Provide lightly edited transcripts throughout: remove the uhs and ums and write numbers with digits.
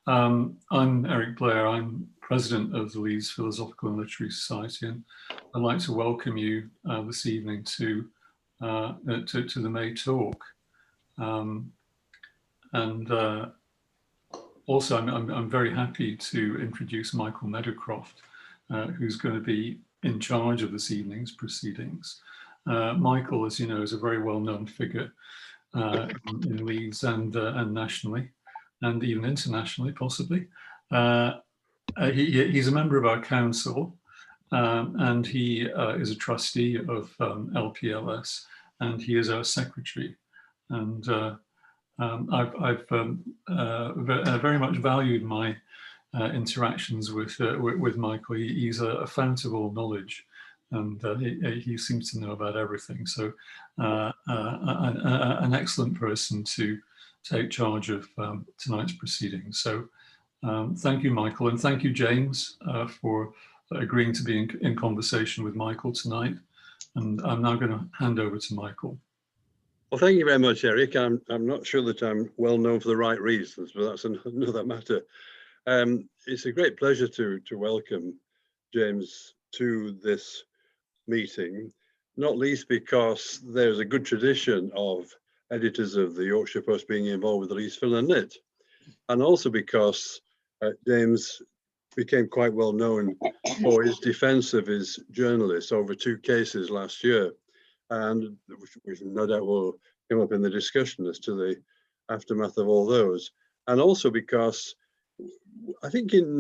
I'm Eric Blair. I'm president of the Leeds Philosophical and Literary Society, and I'd like to welcome you this evening to the May talk. And also, I'm very happy to introduce Michael Meadowcroft, who's going to be in charge of this evening's proceedings. Michael, as you know, is a very well-known figure in Leeds and nationally, and even internationally, possibly. He's a member of our council, and he is a trustee of LPLS, and he is our secretary. And I've very much valued my interactions with Michael. He's a fount of all knowledge, and he seems to know about everything. So an excellent person to take charge of tonight's proceedings. So thank you, Michael, and thank you, James, for agreeing to be in conversation with Michael tonight. And I'm now going to hand over to Michael. Well, thank you very much, Eric. I'm not sure that I'm well known for the right reasons, but that's another matter. It's a great pleasure to welcome James to this meeting, not least because there's a good tradition of editors of the Yorkshire Post being involved with the Leeds Phil and Lit, and also because James became quite well known for his defence of his journalists over 2 cases last year, and which no doubt will come up in the discussion as to the aftermath of all those, and also because I think in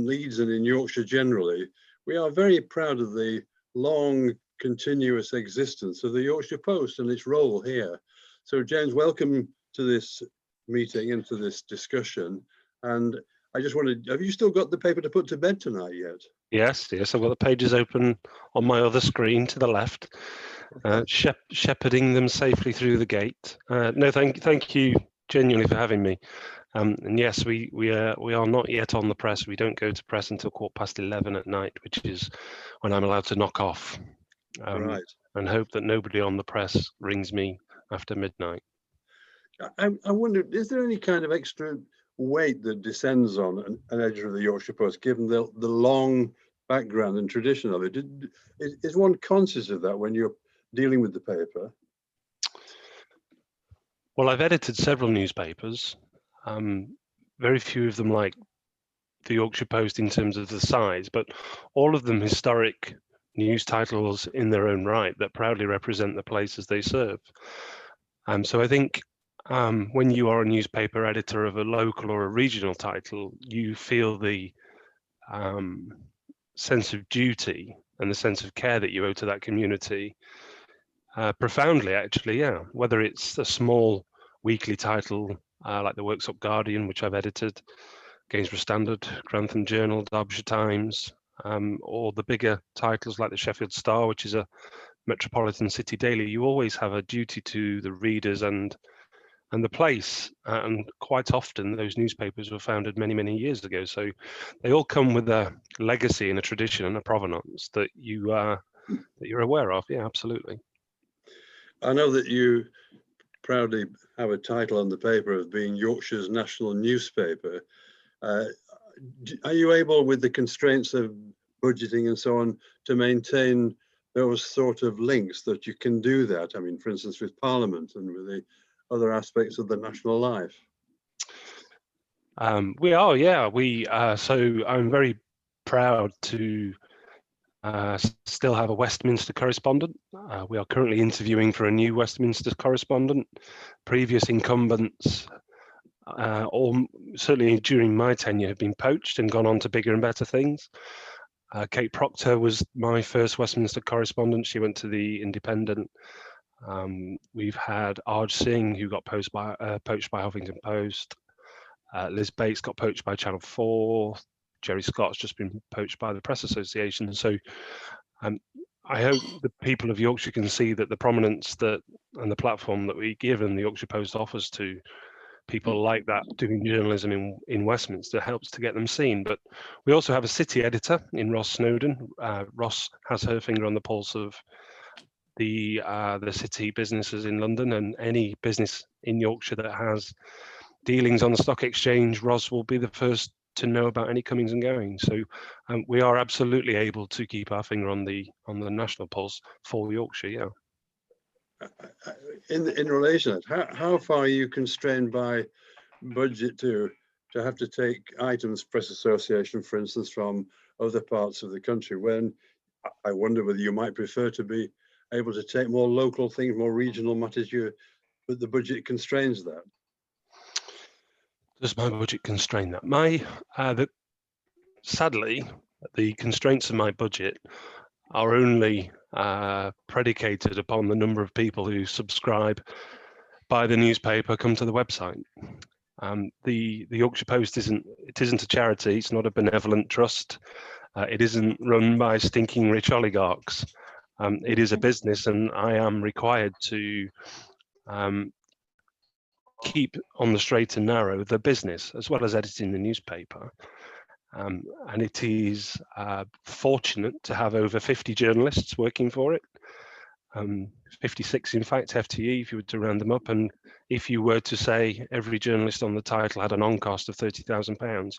Leeds and in Yorkshire generally, we are very proud of the long continuous existence of the Yorkshire Post and its role here. So James, welcome to this meeting and to this discussion. And I just wanted, have you still got the paper to put to bed tonight yet? Yes, I've got the pages open on my other screen to the left, shepherding them safely through the gate. No, thank you genuinely for having me. And yes, we are not yet on the press. We don't go to press until 11:15 at night, which is when I'm allowed to knock off. Right. And hope that nobody on the press rings me after midnight. I wonder, is there any kind of extra weight that descends on an editor of the Yorkshire Post, given the long background and tradition of it? Is one conscious of that when you're dealing with the paper? Well, I've edited several newspapers. Very few of them like the Yorkshire Post in terms of the size, but all of them historic news titles in their own right that proudly represent the places they serve. So I think when you are a newspaper editor of a local or a regional title, you feel the sense of duty and the sense of care that you owe to that community profoundly, actually, yeah. Whether it's a small weekly title like the Worksop Guardian, which I've edited, Gainsborough Standard, Grantham Journal, Derbyshire Times, or the bigger titles like the Sheffield Star, which is a metropolitan city daily, you always have a duty to the readers and the place. And quite often those newspapers were founded many, many years ago. So they all come with a legacy and a tradition and a provenance that you're aware of. Yeah, absolutely. I know that you proudly have a title on the paper of being Yorkshire's national newspaper. Are you able, with the constraints of budgeting and so on, to maintain those sort of links that you can do that? I mean, for instance, with Parliament and with the other aspects of the national life. We are, yeah. So I'm very proud to still have a Westminster correspondent. We are currently interviewing for a new Westminster correspondent. Previous incumbents, certainly during my tenure, have been poached and gone on to bigger and better things. Kate Proctor was my first Westminster correspondent. She went to the Independent. We've had Arj Singh, who got poached by Huffington Post. Liz Bates got poached by Channel 4. Jerry Scott's just been poached by the Press Association. So I hope the people of Yorkshire can see that the prominence and the platform that we give and the Yorkshire Post offers to people like that doing journalism in Westminster helps to get them seen. But we also have a city editor in Ross Snowdon. Ross has her finger on the pulse of the city businesses in London, and any business in Yorkshire that has dealings on the stock exchange, Ros will be the first to know about any comings and goings. So we are absolutely able to keep our finger on the national pulse for Yorkshire. Yeah. In relation to that, how far are you constrained by budget to have to take items, press association, for instance, from other parts of the country, when I wonder whether you might prefer to be able to take more local things, more regional matters, but the budget constrains that? Does my budget constrain that? Sadly, the constraints of my budget are only predicated upon the number of people who subscribe, buy the newspaper, come to the website. The Yorkshire Post isn't a charity. It's not a benevolent trust. It isn't run by stinking rich oligarchs. It is a business, and I am required to keep on the straight and narrow the business, as well as editing the newspaper. And it is fortunate to have over 50 journalists working for it. 56 in fact, FTE, if you were to round them up. And if you were to say every journalist on the title had an on-cost of £30,000,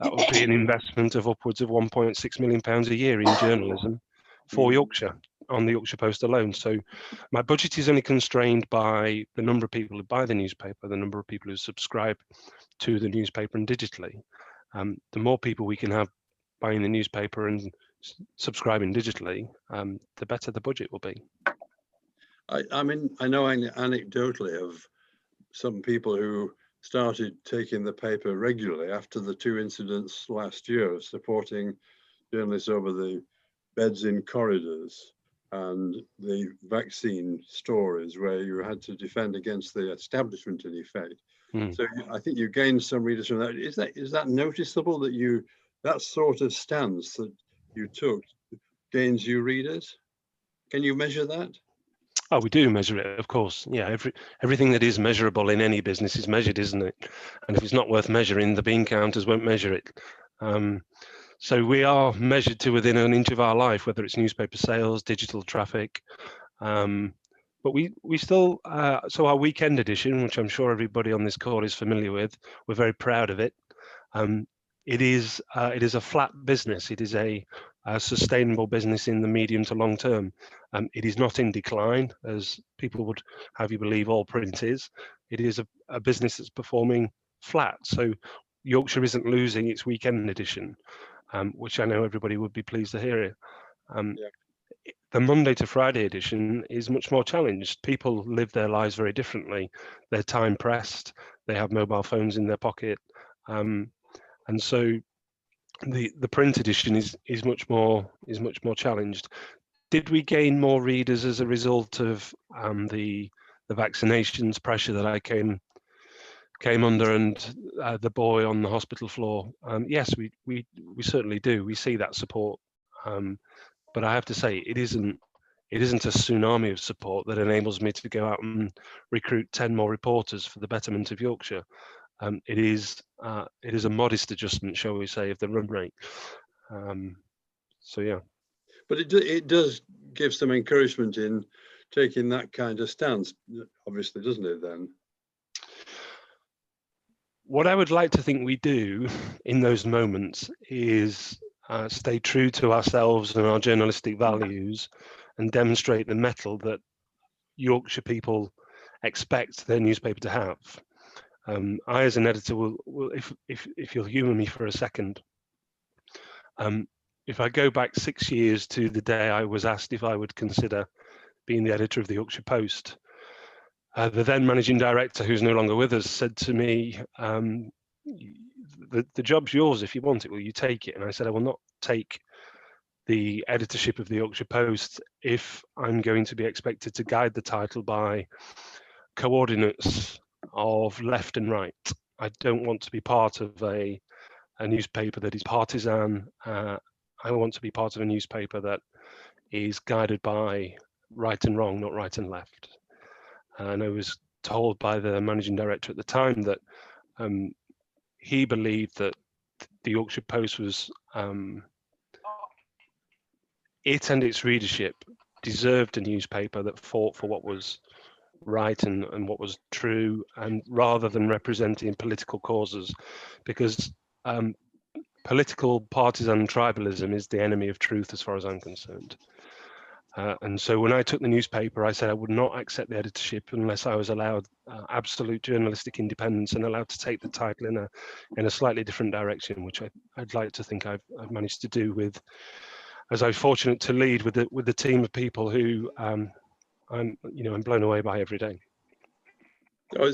that would be an investment of upwards of £1.6 million a year in journalism for Yorkshire, on the Yorkshire Post alone. So my budget is only constrained by the number of people who buy the newspaper, the number of people who subscribe to the newspaper and digitally. The more people we can have buying the newspaper and subscribing digitally, the better the budget will be. I mean, I know anecdotally of some people who started taking the paper regularly after the 2 incidents last year of supporting journalists over the beds in corridors and the vaccine stories where you had to defend against the establishment in effect. So I think you gained some readers from that. Is that noticeable that that sort of stance that you took gains you readers? Can you measure that? Oh, we do measure it, of course. Yeah, everything that is measurable in any business is measured, isn't it? And if it's not worth measuring, the bean counters won't measure it. So we are measured to within an inch of our life, whether it's newspaper sales, digital traffic. But we still, so our weekend edition, which I'm sure everybody on this call is familiar with, we're very proud of it. It is a flat business. It is a sustainable business in the medium to long term. It is not in decline, as people would have you believe all print is. It is a business that's performing flat. So Yorkshire isn't losing its weekend edition, which I know everybody would be pleased to hear. The Monday to Friday edition is much more challenged. People live their lives very differently. They're time pressed. They have mobile phones in their pocket. And so the print edition is much more challenged. Did we gain more readers as a result of the vaccinations pressure that I came under, and the boy on the hospital floor? Yes, we certainly do. We see that support, but I have to say it isn't a tsunami of support that enables me to go out and recruit 10 more reporters for the betterment of Yorkshire. It is a modest adjustment, shall we say, of the run rate. So yeah. But it does give some encouragement in taking that kind of stance, obviously, doesn't it then? What I would like to think we do in those moments is stay true to ourselves and our journalistic values and demonstrate the mettle that Yorkshire people expect their newspaper to have. I, as an editor, will if you'll humour me for a second, if I go back 6 years to the day I was asked if I would consider being the editor of the Yorkshire Post, the then managing director, who's no longer with us, said to me, the job's yours if you want it, will you take it? And I said, I will not take the editorship of the Yorkshire Post if I'm going to be expected to guide the title by coordinates of left and right. I don't want to be part of a newspaper that is partisan. I want to be part of a newspaper that is guided by right and wrong, not right and left. And I was told by the managing director at the time that he believed that the Yorkshire Post was, it and its readership deserved a newspaper that fought for what was right and what was true, and rather than representing political causes, because political partisan tribalism is the enemy of truth as far as I'm concerned. And so when I took the newspaper, I said I would not accept the editorship unless I was allowed absolute journalistic independence and allowed to take the title in a slightly different direction, which I'd like to think I've managed to do with, as I'm fortunate to lead with the team of people who I'm blown away by every day. Oh,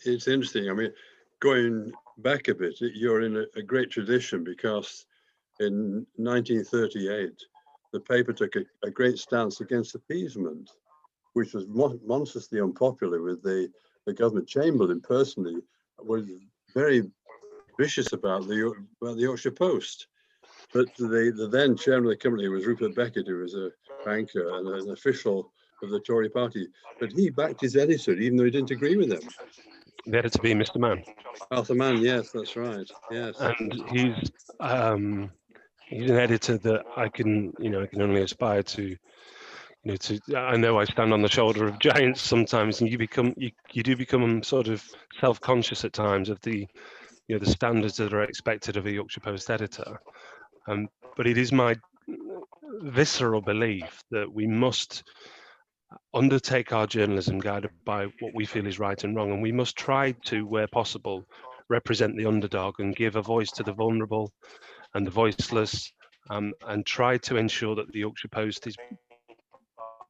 it's interesting. I mean, going back a bit, you're in a great tradition, because in 1938, the paper took a great stance against appeasement, which was monstrously unpopular with the government. Chamberlain personally was very vicious about the Yorkshire Post. But the then chairman of the company was Rupert Beckett, who was a banker and an official of the Tory party. But he backed his editor, even though he didn't agree with him. The editor being Mr. Mann. Arthur Mann, yes, that's right. Yes. And he's an editor that I can only aspire to. I know I stand on the shoulder of giants sometimes, and you do become sort of self-conscious at times of the standards that are expected of a Yorkshire Post editor. But it is my visceral belief that we must undertake our journalism guided by what we feel is right and wrong, and we must try to, where possible, represent the underdog and give a voice to the vulnerable and the voiceless, and try to ensure that the Yorkshire Post is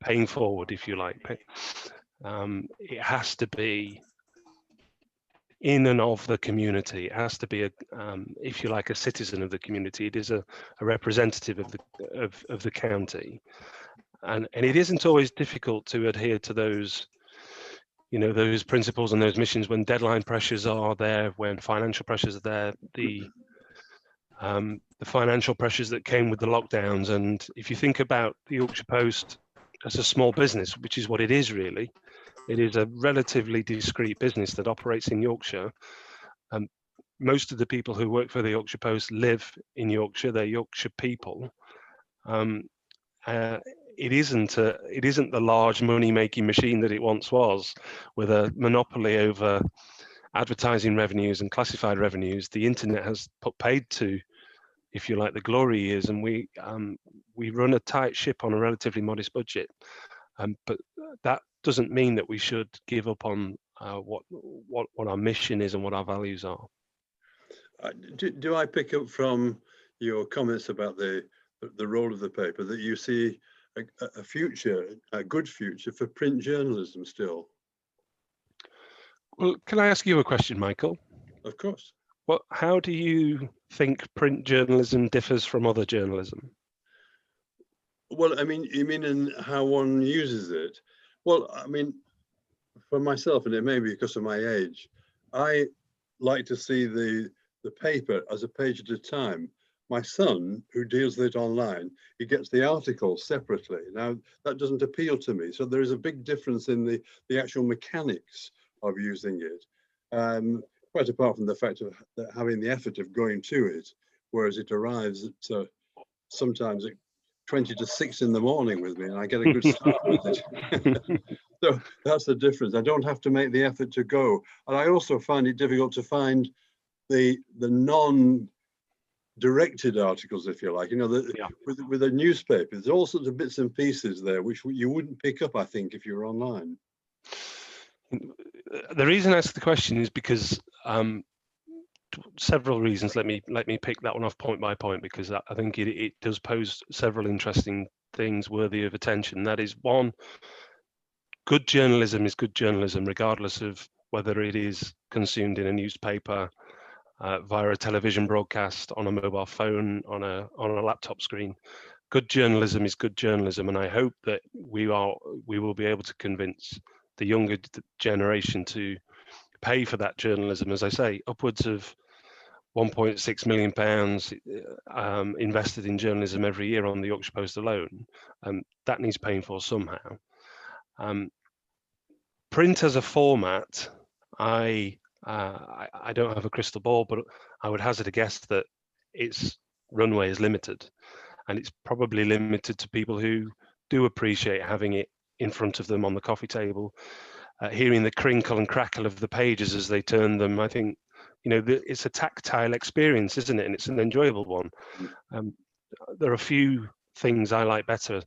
paying forward, if you like. It has to be in and of the community. It has to be if you like, a citizen of the community. It is a representative of the county, and it isn't always difficult to adhere to those those principles and those missions when deadline pressures are there, when financial pressures are there. The financial pressures that came with the lockdowns, and if you think about the Yorkshire Post as a small business, which is what it is really. It is a relatively discreet business that operates in Yorkshire. Most of the people who work for the Yorkshire Post live in Yorkshire. They're Yorkshire people. It isn't the large money-making machine that it once was, with a monopoly over advertising revenues and classified revenues. The internet has put paid to, if you like, the glory years, and we run a tight ship on a relatively modest budget. But that doesn't mean that we should give up on what our mission is and what our values are. Do I pick up from your comments about the role of the paper that you see a future, a good future for print journalism still? Well, can I ask you a question, Michael? Of course. Well, how do you think print journalism differs from other journalism? Well, I mean, you mean in how one uses it? Well, I mean, for myself, and it may be because of my age, I like to see the paper as a page at a time. My son, who deals with it online, he gets the articles separately. Now, that doesn't appeal to me. So there is a big difference in the actual mechanics of using it. Quite apart from the fact of having the effort of going to it, whereas it arrives at sometimes at 20 to 6 in the morning with me, and I get a good start with it. So that's the difference. I don't have to make the effort to go. And I also find it difficult to find the non-directed articles, if you like. With a newspaper, there's all sorts of bits and pieces there which you wouldn't pick up, I think, if you were online. The reason I ask the question is because several reasons. Let me pick that one off point by point, because I think it does pose several interesting things worthy of attention. That is, one, good journalism is good journalism, regardless of whether it is consumed in a newspaper, via a television broadcast, on a mobile phone, on a laptop screen. Good journalism is good journalism, and I hope that we will be able to convince the younger generation to pay for that journalism. As I say, upwards of £1.6 million invested in journalism every year on the Yorkshire Post alone. That needs paying for somehow. Print as a format, I don't have a crystal ball, but I would hazard a guess that its runway is limited, and it's probably limited to people who do appreciate having it in front of them on the coffee table, hearing the crinkle and crackle of the pages as they turn them. I think, it's a tactile experience, isn't it? And it's an enjoyable one. There are few things I like better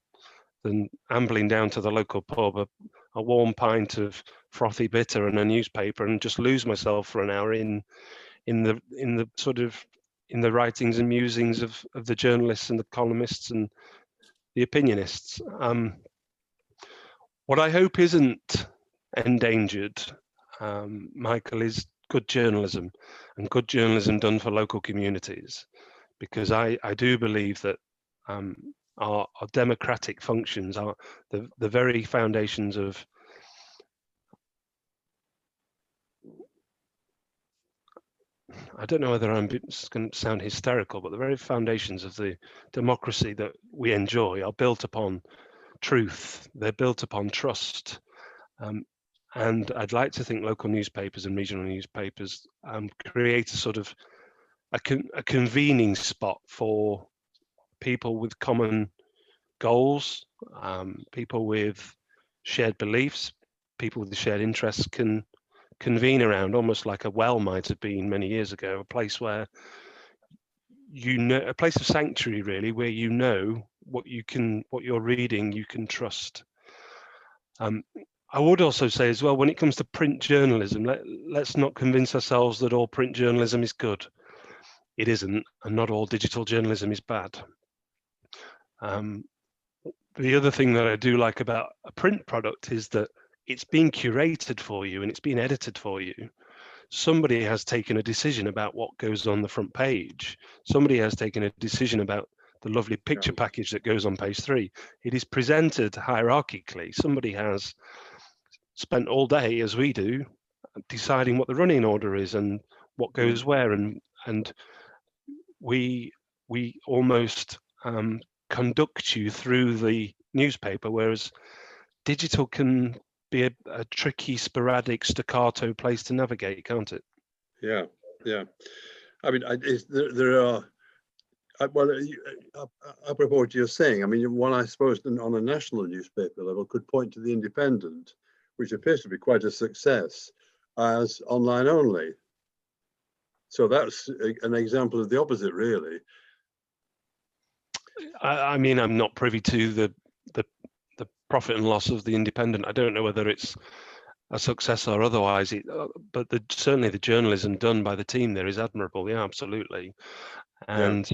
than ambling down to the local pub, a warm pint of frothy bitter and a newspaper, and just lose myself for an hour in the writings and musings of the journalists and the columnists and the opinionists. What I hope isn't endangered, Michael, is good journalism, and good journalism done for local communities, because I do believe that our democratic functions are the very foundations of I don't know whether I'm going to sound hysterical, but the very foundations of the democracy that we enjoy are built upon truth. They're built upon trust. And I'd like to think local newspapers and regional newspapers create a sort of a convening spot for people with common goals, people with shared beliefs, people with shared interests can convene around, almost like a well might have been many years ago, a place where a place of sanctuary, really, where what you're reading you can trust. I would also say as well, when it comes to print journalism, let's not convince ourselves that all print journalism is good. It isn't, and not all digital journalism is bad. The other thing that I do like about a print product is that it's being curated for you and it's being edited for you. Somebody has taken a decision about what goes on the front page. Somebody has taken a decision about the lovely picture package that goes on page 3. It is presented hierarchically. Somebody has spent all day, as we do, deciding what the running order is and what goes where, and we almost conduct you through the newspaper, whereas digital can be a tricky, sporadic, staccato place to navigate, can't it? Yeah. I mean, there are. Well, apropos what you're saying, I mean, one I suppose on a national newspaper level could point to the Independent, which appears to be quite a success as online only. So that's an example of the opposite, really. I mean, I'm not privy to the profit and loss of the Independent. I don't know whether it's a success or otherwise, but certainly the journalism done by the team there is admirable. Yeah, absolutely. And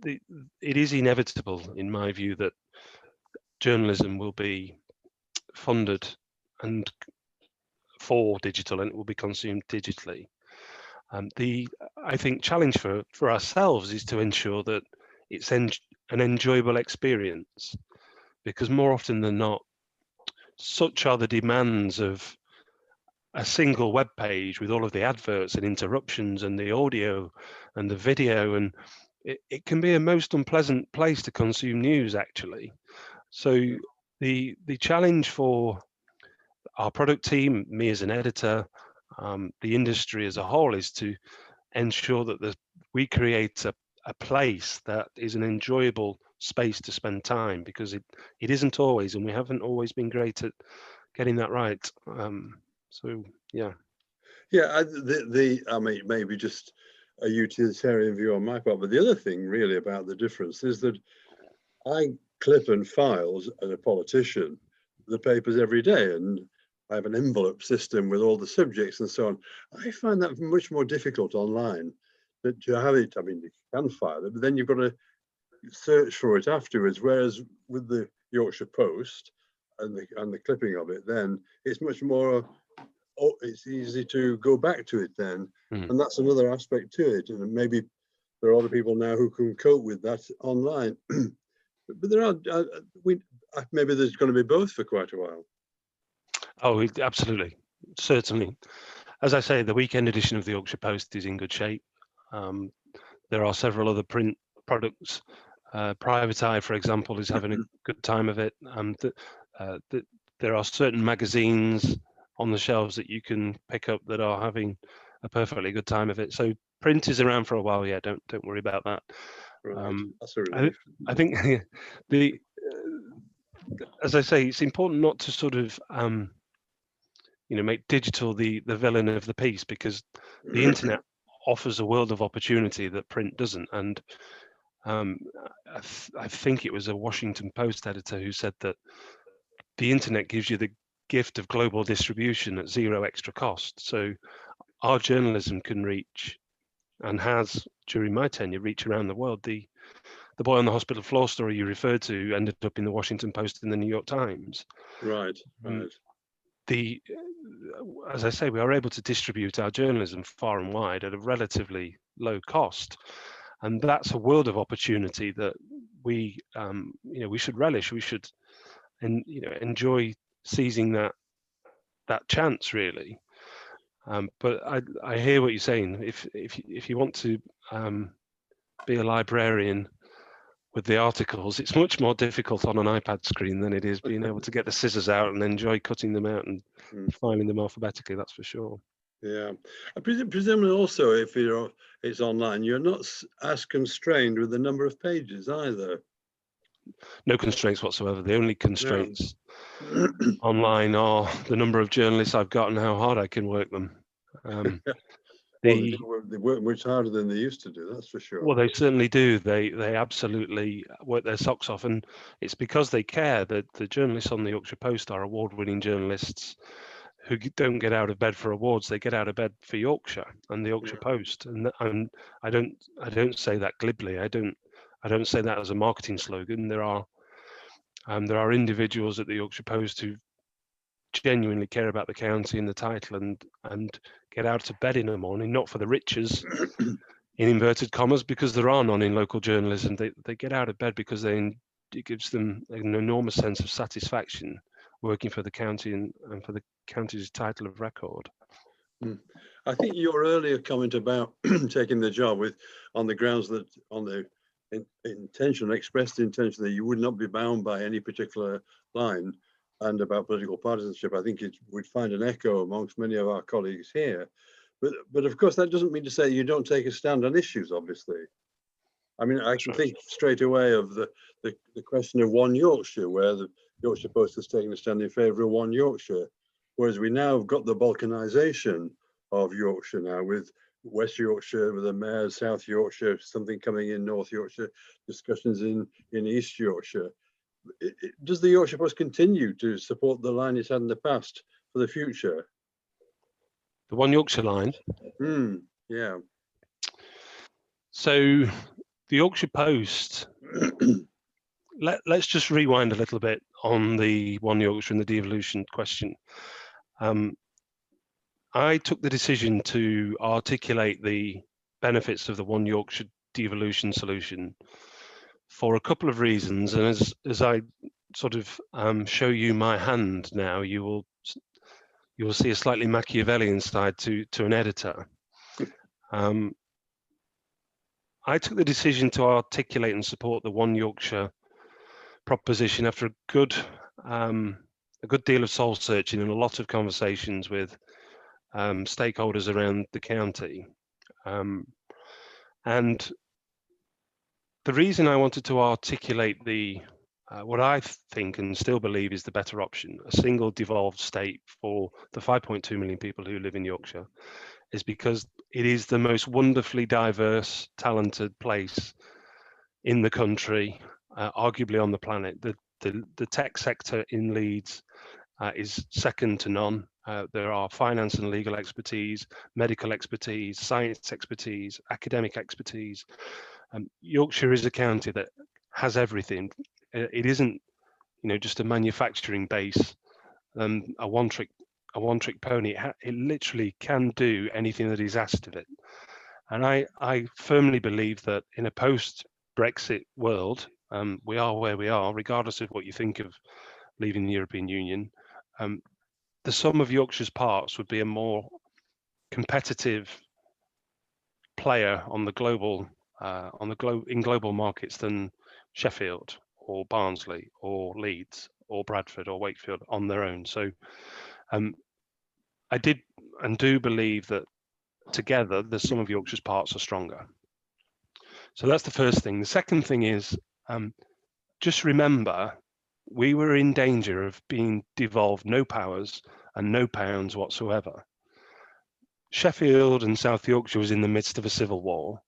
it is inevitable, in my view, that journalism will be funded and for digital, and it will be consumed digitally. I think challenge for ourselves is to ensure that it's an enjoyable experience, because more often than not, such are the demands of a single web page with all of the adverts and interruptions and the audio and the video, and it can be a most unpleasant place to consume news, actually. So the challenge for our product team, me as an editor, the industry as a whole, is to ensure that we create a place that is an enjoyable space to spend time, because it isn't always, and we haven't always been great at getting that right. So yeah. I mean, maybe just a utilitarian view on my part, but the other thing really about the difference is that I clip and file as a politician the papers every day, and I have an envelope system with all the subjects and so on. I find that much more difficult online. That you have it, I mean, you can file it, but then you've got to search for it afterwards. Whereas with the Yorkshire Post and the clipping of it, then it's much more. It's easy to go back to it then, and that's another aspect to it. And maybe there are other people now who can cope with that online. But there are maybe there's going to be both for quite a while. Oh, absolutely, certainly. As I say, the weekend edition of the Yorkshire Post is in good shape. There are several other print products. Private Eye, for example, is having a good time of it. There are certain magazines on the shelves that you can pick up that are having a perfectly good time of it. So print is around for a while. Yeah, don't worry about that. Right. That's a relief. I think as I say, it's important not to sort of make digital the villain of the piece, because the internet offers a world of opportunity that print doesn't. And I think it was a Washington Post editor who said that the internet gives you the gift of global distribution at zero extra cost. So our journalism can reach, and has during my tenure, reach around the world. The boy on the hospital floor story you referred to ended up in the Washington Post and the New York Times. Right. As I say, we are able to distribute our journalism far and wide at a relatively low cost, and that's a world of opportunity that we should relish. We should enjoy seizing that chance, really. But I hear what you're saying. If you want to be a librarian with the articles, it's much more difficult on an iPad screen than it is being able to get the scissors out and enjoy cutting them out and filing them alphabetically. That's for sure. Yeah, I presumably also, if it's online, you're not as constrained with the number of pages either. No constraints whatsoever. The only constraints online are the number of journalists I've got and how hard I can work them. They work much harder than they used to do, that's for sure. Well, they certainly do. They absolutely work their socks off, and it's because they care. That the journalists on the Yorkshire Post are award-winning journalists who don't get out of bed for awards. They get out of bed for Yorkshire and the Yorkshire Post. And I don't say that glibly. I don't say that as a marketing slogan. There are individuals at the Yorkshire Post who genuinely care about the county and the title, and get out of bed in the morning, not for the riches, in inverted commas, because there are none in local journalism. They get out of bed because it gives them an enormous sense of satisfaction working for the county and for the county's title of record. I think your earlier comment about taking the job on the grounds that on the expressed intention that you would not be bound by any particular line, and about political partisanship, I think it would find an echo amongst many of our colleagues here. But of course, that doesn't mean to say you don't take a stand on issues, obviously. I mean, I can think straight away of the question of One Yorkshire, where the Yorkshire Post has taken a stand in favour of One Yorkshire, whereas we now have got the balkanisation of Yorkshire now, with West Yorkshire, with the mayor, South Yorkshire, something coming in North Yorkshire, discussions in East Yorkshire. Does the Yorkshire Post continue to support the line it's had in the past for the future? The One Yorkshire line? Yeah. So the Yorkshire Post, let's just rewind a little bit on the One Yorkshire and the devolution question. I took the decision to articulate the benefits of the One Yorkshire devolution solution for a couple of reasons, and as I sort of show you my hand now, you will see a slightly Machiavellian side to an editor. I took the decision to articulate and support the One Yorkshire proposition after a good deal of soul searching and a lot of conversations with stakeholders around the county. And the reason I wanted to articulate what I think and still believe is the better option, a single devolved state for the 5.2 million people who live in Yorkshire, is because it is the most wonderfully diverse, talented place in the country, arguably on the planet. The tech sector in Leeds is second to none. There are finance and legal expertise, medical expertise, science expertise, academic expertise. Yorkshire is a county that has everything. It isn't, just a manufacturing base, a one-trick pony. It literally can do anything that is asked of it. And I firmly believe that in a post-Brexit world, we are where we are, regardless of what you think of leaving the European Union. The sum of Yorkshire's parts would be a more competitive player on the global in global markets than Sheffield or Barnsley or Leeds or Bradford or Wakefield on their own. So I did and do believe that together the sum of Yorkshire's parts are stronger. So that's the first thing. The second thing is, just remember, we were in danger of being devolved no powers and no pounds whatsoever. Sheffield and South Yorkshire was in the midst of a civil war.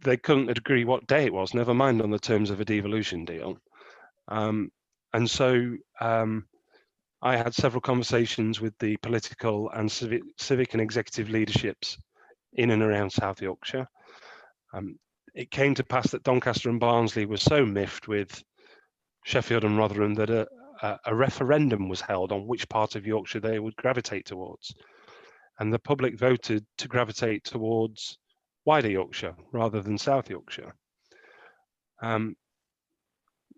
They couldn't agree what day it was, never mind on the terms of a devolution deal. And so I had several conversations with the political and civic and executive leaderships in and around South Yorkshire. It came to pass that Doncaster and Barnsley were so miffed with Sheffield and Rotherham that a referendum was held on which part of Yorkshire they would gravitate towards. And the public voted to gravitate towards wider Yorkshire rather than South Yorkshire.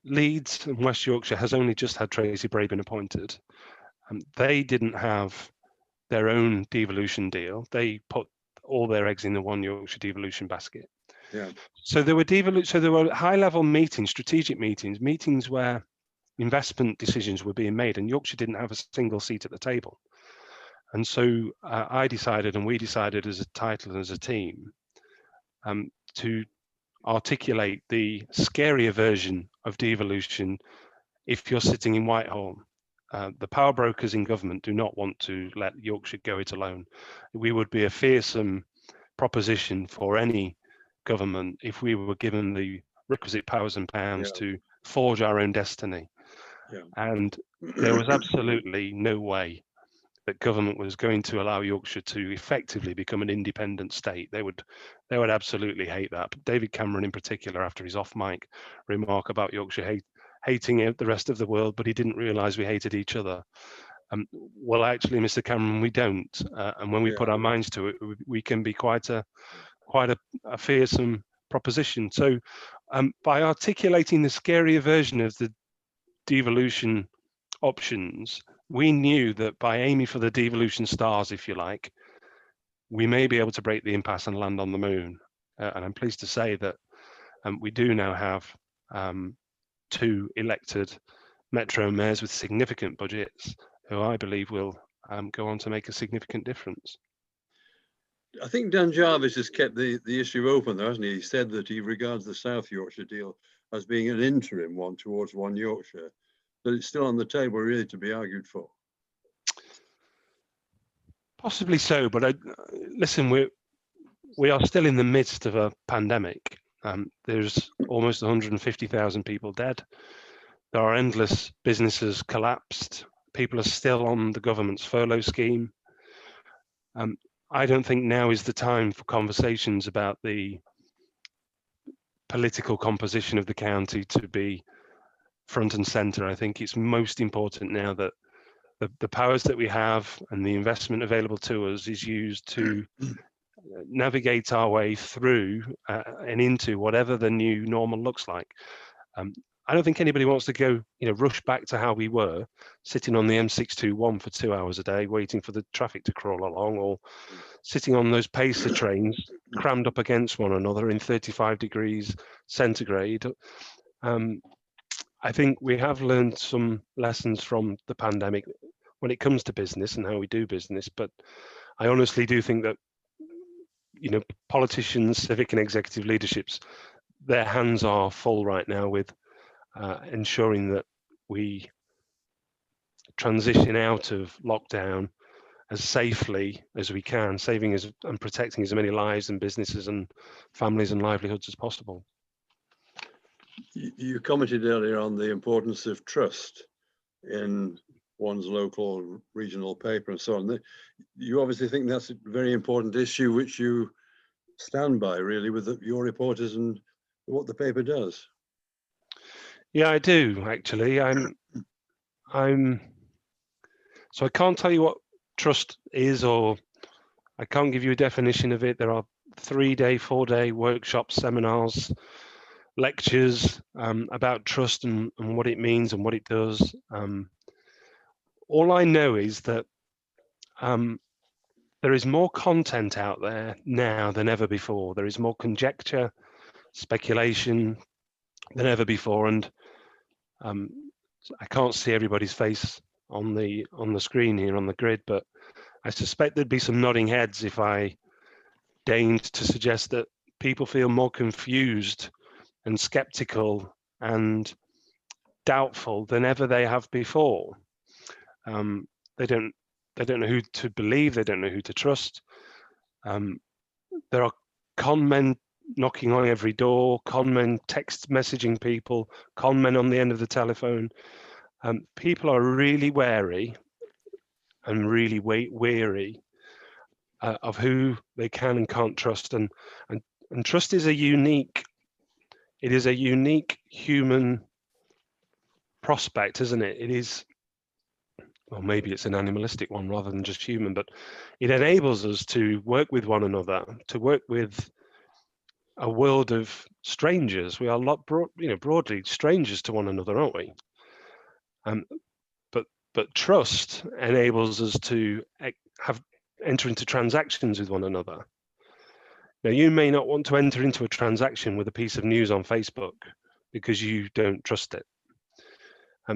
Leeds and West Yorkshire has only just had Tracy Brabin appointed. They didn't have their own devolution deal. They put all their eggs in the one Yorkshire devolution basket. Yeah. So there were high-level meetings, strategic meetings where investment decisions were being made, and Yorkshire didn't have a single seat at the table. And so I decided, and we decided as a title and as a team, to articulate the scarier version of devolution if you're sitting in Whitehall. The power brokers in government do not want to let Yorkshire go it alone. We would be a fearsome proposition for any government if we were given the requisite powers and pounds to forge our own destiny. Yeah. And there was absolutely no way that government was going to allow Yorkshire to effectively become an independent state. They would absolutely hate that. But David Cameron in particular, after his off-mic remark about Yorkshire hating the rest of the world, but he didn't realise we hated each other. Well, actually, Mr. Cameron, we don't. And when we put our minds to it, we can be quite a fearsome proposition. So by articulating the scarier version of the devolution options, we knew that by aiming for the devolution stars, if you like, we may be able to break the impasse and land on the moon. And I'm pleased to say that we do now have 2 elected metro mayors with significant budgets who I believe will go on to make a significant difference. I think Dan Jarvis has kept the issue open, though, hasn't he? He said that he regards the South Yorkshire deal as being an interim one towards one Yorkshire, that it's still on the table really to be argued for. Possibly so, but listen, we are still in the midst of a pandemic. There's almost 150,000 people dead. There are endless businesses collapsed. People are still on the government's furlough scheme. I don't think now is the time for conversations about the political composition of the county to be front and centre. I think it's most important now that the powers that we have and the investment available to us is used to navigate our way through and into whatever the new normal looks like. I don't think anybody wants to go, rush back to how we were, sitting on the M621 for 2 hours a day, waiting for the traffic to crawl along, or sitting on those pacer trains crammed up against one another in 35 degrees centigrade. I think we have learned some lessons from the pandemic when it comes to business and how we do business, but I honestly do think that, politicians, civic and executive leaderships, their hands are full right now with ensuring that we transition out of lockdown as safely as we can, saving and protecting as many lives and businesses and families and livelihoods as possible. You commented earlier on the importance of trust in one's local regional paper and so on. You obviously think that's a very important issue which you stand by, really, with your reporters and what the paper does. Yeah, I do actually. So I can't tell you what trust is, or I can't give you a definition of it. There are 3-day, 4-day workshops, seminars, lectures about trust and what it means and what it does. All I know is that there is more content out there now than ever before. There is more conjecture, speculation than ever before, and I can't see everybody's face on the screen here on the grid, but I suspect there'd be some nodding heads if I deigned to suggest that people feel more confused and skeptical and doubtful than ever they have before. They don't know who to believe. They don't know who to trust. There are con men knocking on every door, con men text messaging people, con men on the end of the telephone. People are really wary and really weary of who they can and can't trust. And trust is a unique human prospect, isn't it? It is, well, maybe it's an animalistic one rather than just human, but it enables us to work with one another, to work with a world of strangers. We are broadly strangers to one another, aren't we? But trust enables us to enter into transactions with one another. Now, you may not want to enter into a transaction with a piece of news on Facebook because you don't trust it.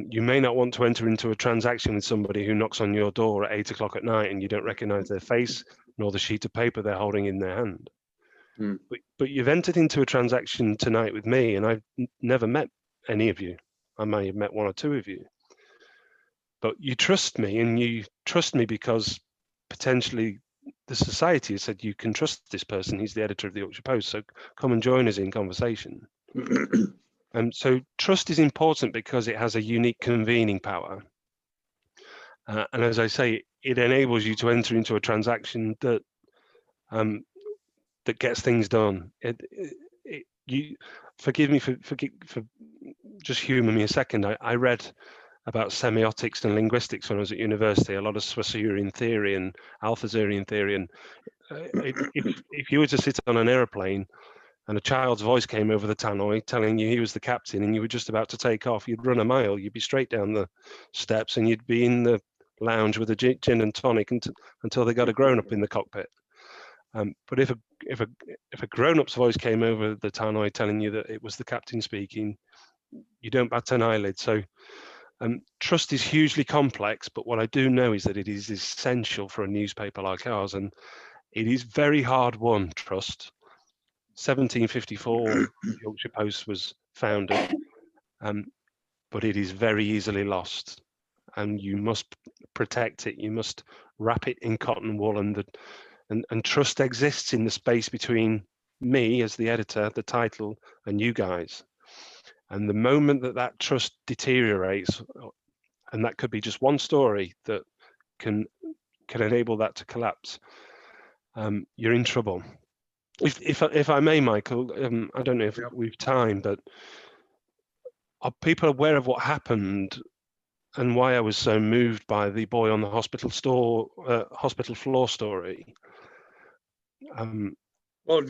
You may not want to enter into a transaction with somebody who knocks on your door at 8 o'clock at night and you don't recognize their face nor the sheet of paper they're holding in their hand. But you've entered into a transaction tonight with me, and I've never met any of you. I may have met one or two of you. But you trust me, and you trust me because potentially the society has said you can trust this person. He's the editor of the Yorkshire Post, so come and join us in conversation. And so trust is important because it has a unique convening power. And as I say, it enables you to enter into a transaction that that gets things done. You forgive me for just humour me a second. I read about semiotics and linguistics when I was at university, a lot of Saussurian theory and Althuserian theory. And if you were to sit on an aeroplane and a child's voice came over the tannoy telling you he was the captain and you were just about to take off, you'd run a mile, you'd be straight down the steps and you'd be in the lounge with a gin and tonic until they got a grown-up in the cockpit. But if a grown-up's voice came over the tannoy telling you that it was the captain speaking, you don't bat an eyelid. So trust is hugely complex, but what I do know is that it is essential for a newspaper like ours, and it is very hard won, trust. 1754, the Yorkshire Post was founded, but it is very easily lost, and you must protect it. You must wrap it in cotton wool, and trust exists in the space between me as the editor, the title, and you guys. And the moment that trust deteriorates, and that could be just one story that can enable that to collapse, you're in trouble. If I may, Michael, I don't know if we've time, but are people aware of what happened and why I was so moved by the boy on the hospital floor story? Well,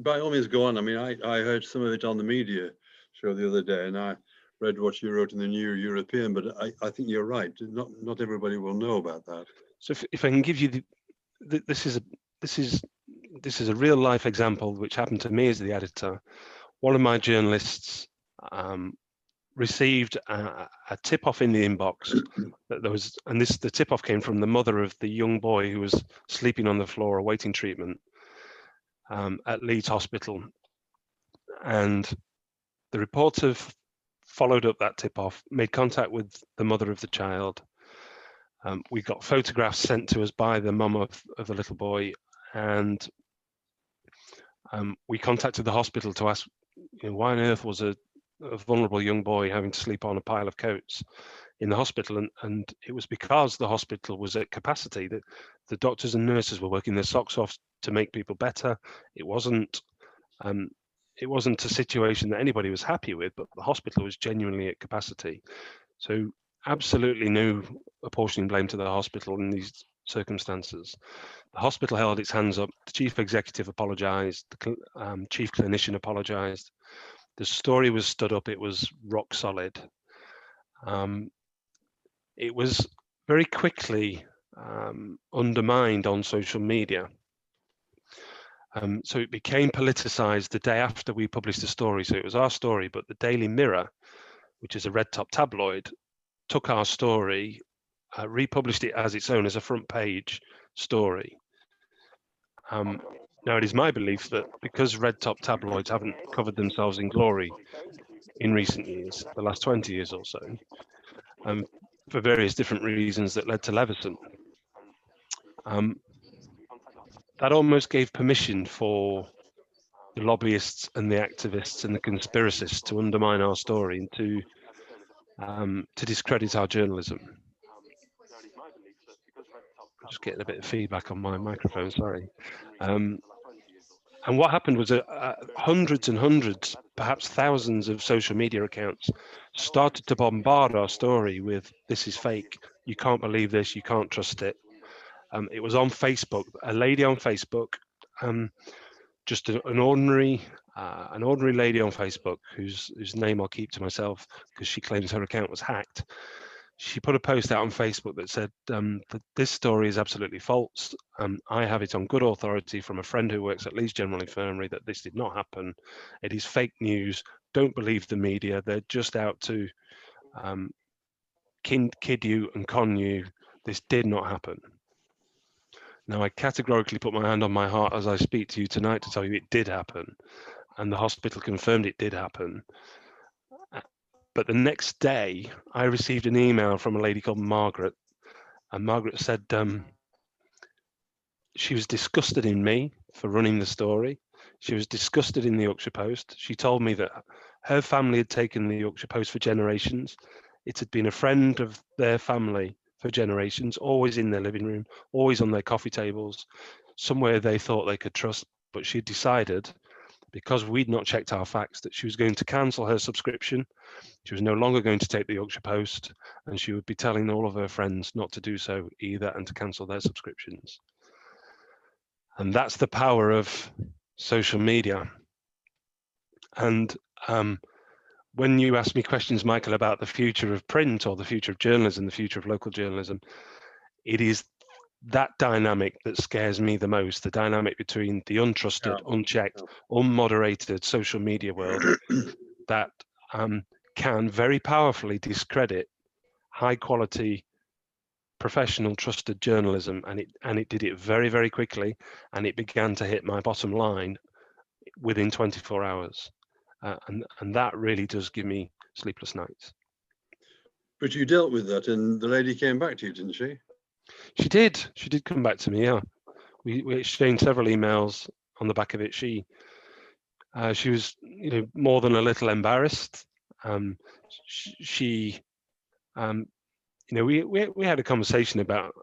by all means, go on. I mean, I heard some of it on the media show the other day, and I read what you wrote in the New European, but I think you're right. Not everybody will know about that. So if I can give you this is a real life example which happened to me as the editor. One of my journalists received a tip-off in the inbox that there was, and the tip-off came from the mother of the young boy who was sleeping on the floor awaiting treatment at Leeds Hospital. And the reporter followed up that tip-off, made contact with the mother of the child. We got photographs sent to us by the mum of the little boy, and we contacted the hospital to ask, why on earth was a vulnerable young boy having to sleep on a pile of coats in the hospital, and it was because the hospital was at capacity. That the doctors and nurses were working their socks off to make people better. It wasn't a situation that anybody was happy with, but the hospital was genuinely at capacity. So absolutely no apportioning blame to the hospital in these circumstances. The hospital held its hands up. The chief executive apologised. The chief clinician apologised. The story was stood up. It was rock solid. It was very quickly undermined on social media. So it became politicised the day after we published the story. So it was our story, but the Daily Mirror, which is a red top tabloid, took our story, republished it as its own, as a front page story. Now, it is my belief that because red top tabloids haven't covered themselves in glory in recent years, the last 20 years or so, for various different reasons that led to Leveson. That almost gave permission for the lobbyists and the activists and the conspiracists to undermine our story and to discredit our journalism. I'm just getting a bit of feedback on my microphone, sorry. And what happened was hundreds and hundreds, perhaps thousands of social media accounts started to bombard our story with, this is fake, you can't believe this, you can't trust it. It was on Facebook, a lady on Facebook, just an ordinary lady on Facebook whose name I'll keep to myself because she claims her account was hacked. She put a post out on Facebook that said that this story is absolutely false. I have it on good authority from a friend who works at Leeds General Infirmary that this did not happen. It is fake news. Don't believe the media. They're just out to kid you and con you. This did not happen. Now, I categorically put my hand on my heart as I speak to you tonight to tell you it did happen, and the hospital confirmed it did happen. But the next day, I received an email from a lady called Margaret, and Margaret said she was disgusted in me for running the story. She was disgusted in the Yorkshire Post. She told me that her family had taken the Yorkshire Post for generations. It had been a friend of their family for generations, always in their living room, always on their coffee tables, somewhere they thought they could trust. But she decided, because we'd not checked our facts, that she was going to cancel her subscription. She was no longer going to take the Yorkshire Post, and she would be telling all of her friends not to do so either and to cancel their subscriptions. And that's the power of social media. And when you ask me questions, Michael, about the future of print or the future of journalism, the future of local journalism, it is that dynamic that scares me the most, the dynamic between the untrusted, unchecked, unmoderated social media world that can very powerfully discredit high quality, professional, trusted journalism, and it did it very, very quickly, and it began to hit my bottom line within 24 hours. And that really does give me sleepless nights. But you dealt with that, and the lady came back to you, didn't she? She did come back to me, yeah. We exchanged several emails on the back of it. She was, more than a little embarrassed. We had a conversation about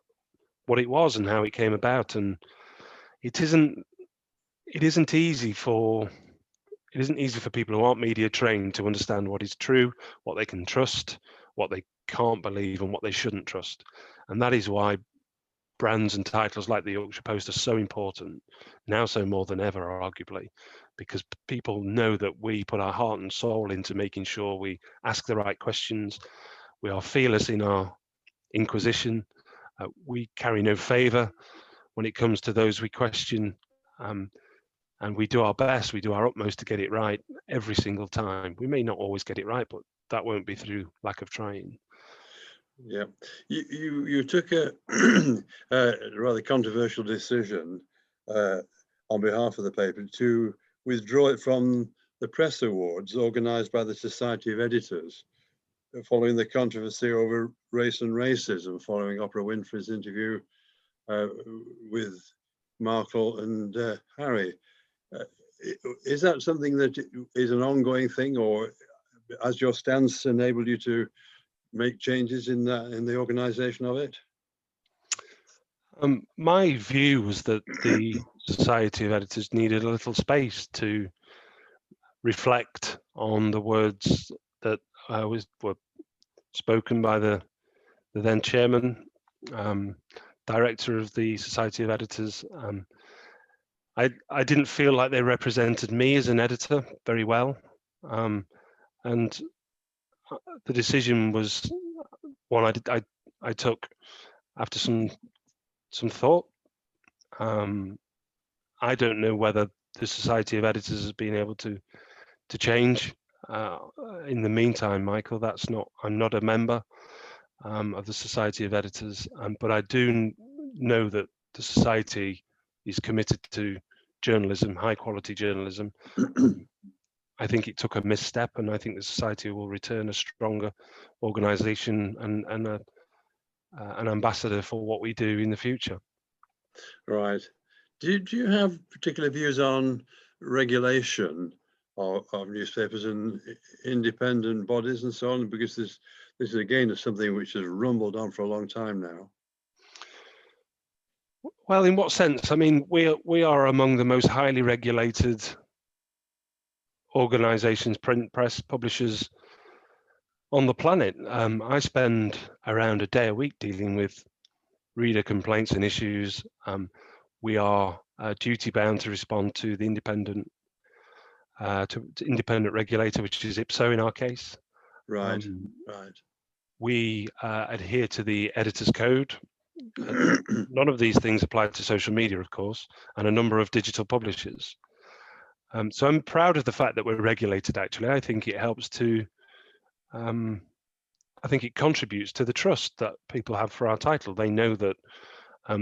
what it was and how it came about, and it isn't easy for people who aren't media trained to understand what is true, what they can trust, what they can't believe, and what they shouldn't trust. And that is why brands and titles like the Yorkshire Post are so important, now so more than ever, arguably, because people know that we put our heart and soul into making sure we ask the right questions. We are fearless in our inquisition. We carry no favour when it comes to those we question. And we do our best, we do our utmost to get it right every single time. We may not always get it right, but that won't be through lack of trying. Yeah, you took a rather controversial decision on behalf of the paper to withdraw it from the press awards organised by the Society of Editors, following the controversy over race and racism, following Oprah Winfrey's interview with Markle and Harry. Is that something that is an ongoing thing, or has your stance enabled you to make changes in the organisation of it? My view was that the Society of Editors needed a little space to reflect on the words that were spoken by the then chairman, director of the Society of Editors. I didn't feel like they represented me as an editor very well, and the decision was one I took after some thought. I don't know whether the Society of Editors has been able to change in the meantime, Michael. I'm not a member of the Society of Editors, but I do know that the Society is committed to journalism, high quality journalism. I think it took a misstep, and I think the Society will return a stronger organisation and an ambassador for what we do in the future. Right. Do you have particular views on regulation of newspapers and independent bodies and so on? Because this is again something which has rumbled on for a long time now. Well, in what sense? I mean, we are among the most highly regulated organisations, print, press, publishers on the planet. I spend around a day a week dealing with reader complaints and issues. We are duty bound to respond to the independent regulator, which is IPSO in our case. Right, right. We adhere to the editor's code. None of these things apply to social media, of course, and a number of digital publishers. So I'm proud of the fact that we're regulated, actually. I think it helps to, I think it contributes to the trust that people have for our title. They know that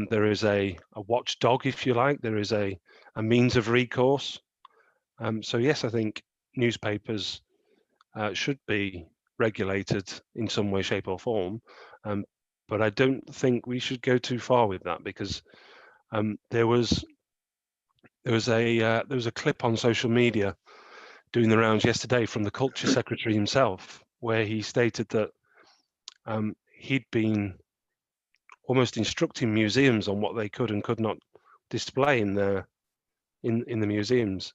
there is a watchdog, if you like, there is a means of recourse. So yes, I think newspapers should be regulated in some way, shape or form. But I don't think we should go too far with that, because there was a clip on social media doing the rounds yesterday from the Culture Secretary himself, where he stated that he'd been almost instructing museums on what they could and could not display in the museums.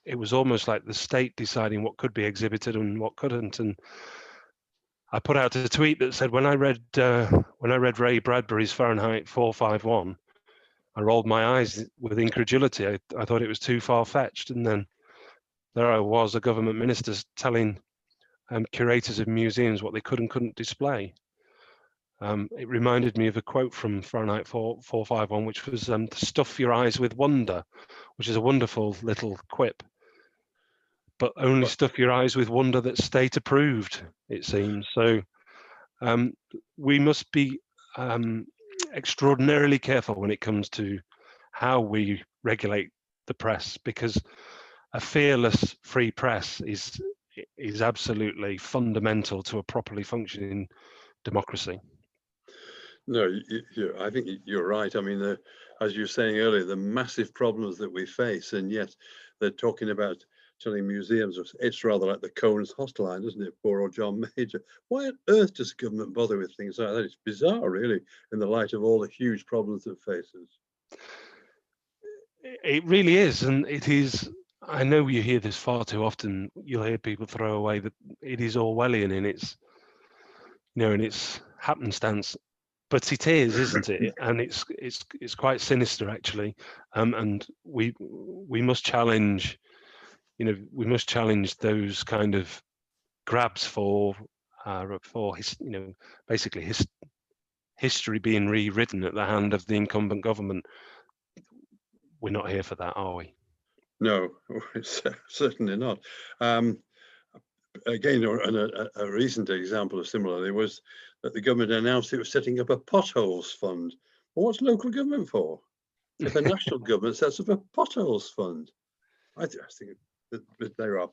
It was almost like the state deciding what could be exhibited and what couldn't. And I put out a tweet that said, when I read Ray Bradbury's Fahrenheit 451, I rolled my eyes with incredulity. I thought it was too far-fetched. And then there I was, a government minister, telling curators of museums what they could and couldn't display. It reminded me of a quote from Fahrenheit 451, which was to stuff your eyes with wonder, which is a wonderful little quip. But only stuff your eyes with wonder that's state approved, it seems. So we must be extraordinarily careful when it comes to how we regulate the press, because a fearless free press is absolutely fundamental to a properly functioning democracy. No, I think you're right. I mean, as you were saying earlier, the massive problems that we face, and yet they're talking about telling museums, it's rather like the Cohen's hotline, isn't it? Poor old John Major. Why on earth does government bother with things like that? It's bizarre, really, in the light of all the huge problems it faces. It really is, and it is. I know you hear this far too often. You'll hear people throw away that it is Orwellian in its, in its happenstance, but it is, isn't it? And it's quite sinister, actually. And we must challenge. We must challenge those kind of grabs for basically history being rewritten at the hand of the incumbent government. We're not here for that, are we? No, certainly not. Again, a recent example of similarly was that the government announced it was setting up a potholes fund. Well, what's local government for? If the national government sets up a potholes fund, I think that there are.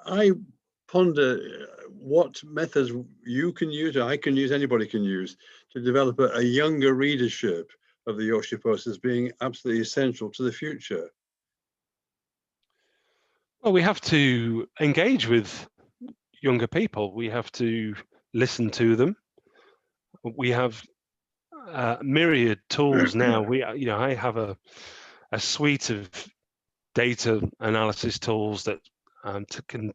I ponder what methods you can use, or I can use, anybody can use, to develop a younger readership of the Yorkshire Post as being absolutely essential to the future. Well, we have to engage with younger people. We have to listen to them. We have myriad tools now. I have a suite of data analysis tools that can,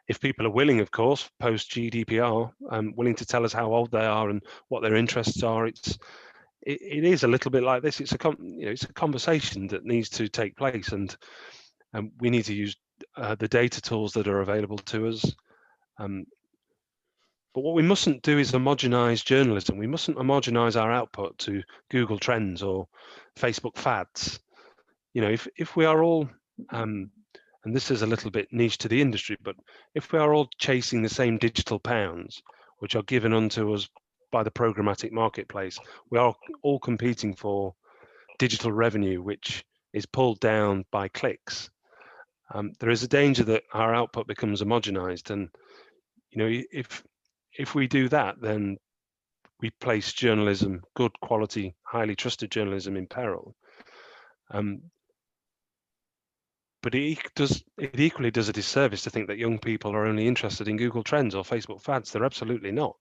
if people are willing, of course, post GDPR, willing to tell us how old they are and what their interests are. It is a little bit like this. It's a conversation that needs to take place, and we need to use the data tools that are available to us. But what we mustn't do is homogenize journalism. We mustn't homogenize our output to Google Trends or Facebook fads. If we are all, and this is a little bit niche to the industry, but if we are all chasing the same digital pounds, which are given unto us by the programmatic marketplace, we are all competing for digital revenue, which is pulled down by clicks. There is a danger that our output becomes homogenized, and if we do that, then we place journalism, good quality, highly trusted journalism, in peril. But it equally does a disservice to think that young people are only interested in Google Trends or Facebook fads. They're absolutely not.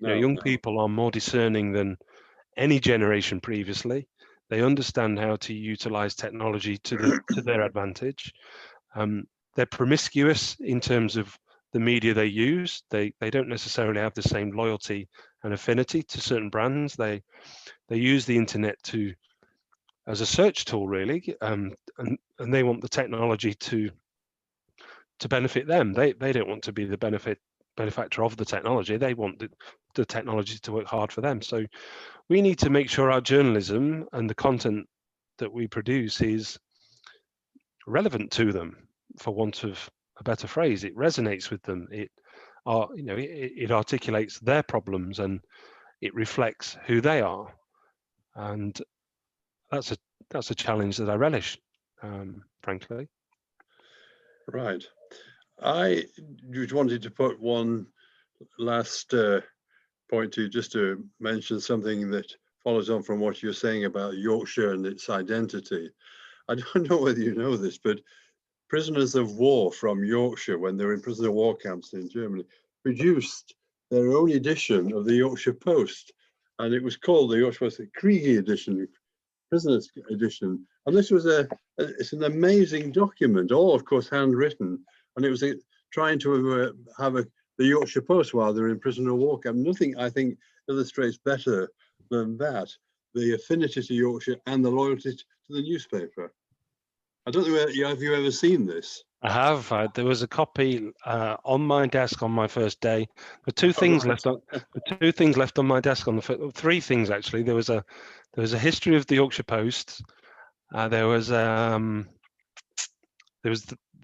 Young people are more discerning than any generation previously. They understand how to utilize technology to their advantage. They're promiscuous in terms of the media they use. They don't necessarily have the same loyalty and affinity to certain brands. They use the internet as a search tool, really, and they want the technology to benefit them. They don't want to be the benefactor of the technology. They want the technology to work hard for them. So we need to make sure our journalism and the content that we produce is relevant to them, for want of a better phrase. It resonates with them. It articulates their problems, and it reflects who they are. And that's a challenge that I relish, frankly. Right. I just wanted to put one last point to you, just to mention something that follows on from what you're saying about Yorkshire and its identity. I don't know whether you know this, but prisoners of war from Yorkshire, when they were in prisoner of war camps in Germany, produced their own edition of the Yorkshire Post, and it was called the Yorkshire Post Kriege edition, prisoners edition. And this was it's an amazing document, all of course handwritten, and it was trying to have the Yorkshire Post while they're in prisoner of war camp. Nothing, I think, illustrates better than that, the affinity to Yorkshire and the loyalty to the newspaper. I don't know, have you ever seen this? I have. There was a copy on my desk on my first day. There were two things left on. Two things left on my desk on the first. Three things actually. There was a history of the Yorkshire Post. There was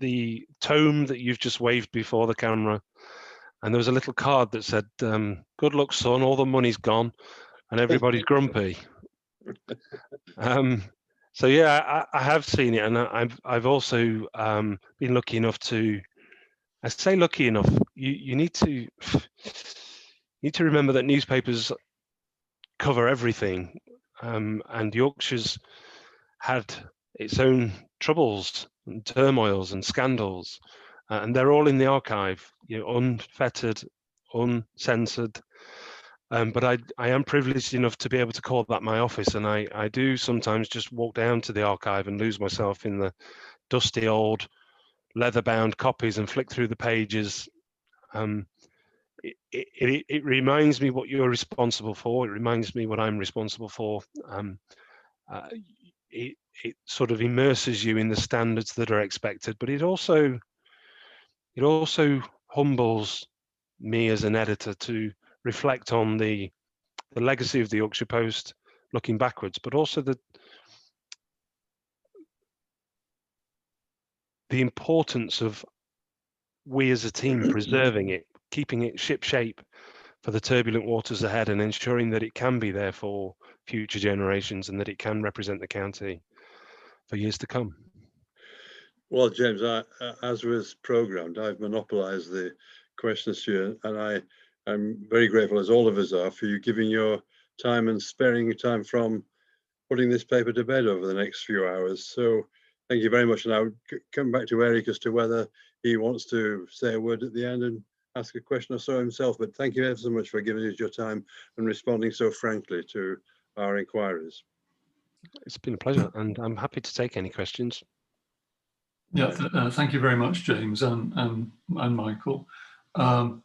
the tome that you've just waved before the camera, and there was a little card that said, "Good luck, son. All the money's gone, and everybody's grumpy." So yeah, I have seen it, and I've also been lucky enough to. I say lucky enough. You need to remember that newspapers cover everything, and Yorkshire's had its own troubles and turmoils and scandals, and they're all in the archive, unfettered, uncensored. But I am privileged enough to be able to call that my office, and I do sometimes just walk down to the archive and lose myself in the dusty old leather-bound copies and flick through the pages. It reminds me what you're responsible for. It reminds me what I'm responsible for. It sort of immerses you in the standards that are expected, but it also humbles me as an editor to reflect on the legacy of the Yorkshire Post looking backwards, but also the importance of we as a team preserving it, keeping it shipshape for the turbulent waters ahead, and ensuring that it can be there for future generations and that it can represent the county for years to come. Well, James, as was programmed, I've monopolised the questions to you, and I'm very grateful, as all of us are, for you giving your time and sparing your time from putting this paper to bed over the next few hours. So thank you very much. And I'll come back to Eric as to whether he wants to say a word at the end and ask a question or so himself. But thank you ever so much for giving us your time and responding so frankly to our inquiries. It's been a pleasure, and I'm happy to take any questions. Yeah, thank you very much, James and Michael. And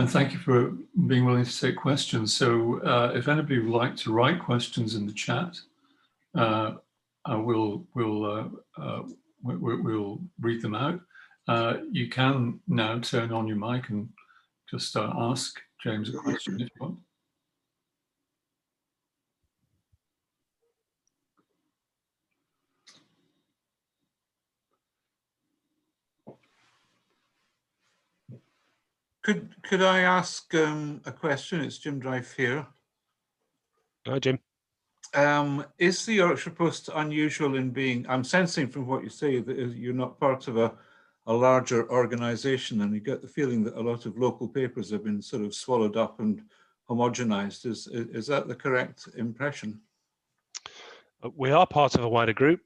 thank you for being willing to take questions. So if anybody would like to write questions in the chat, we'll read them out. You can now turn on your mic and just ask James a question if you want. Could I ask a question? It's Jim Drive here. Hi, Jim. Is the Yorkshire Post unusual in being, I'm sensing from what you say that you're not part of a a larger organization, and you get the feeling that a lot of local papers have been sort of swallowed up and homogenized. Is that the correct impression? We are part of a wider group,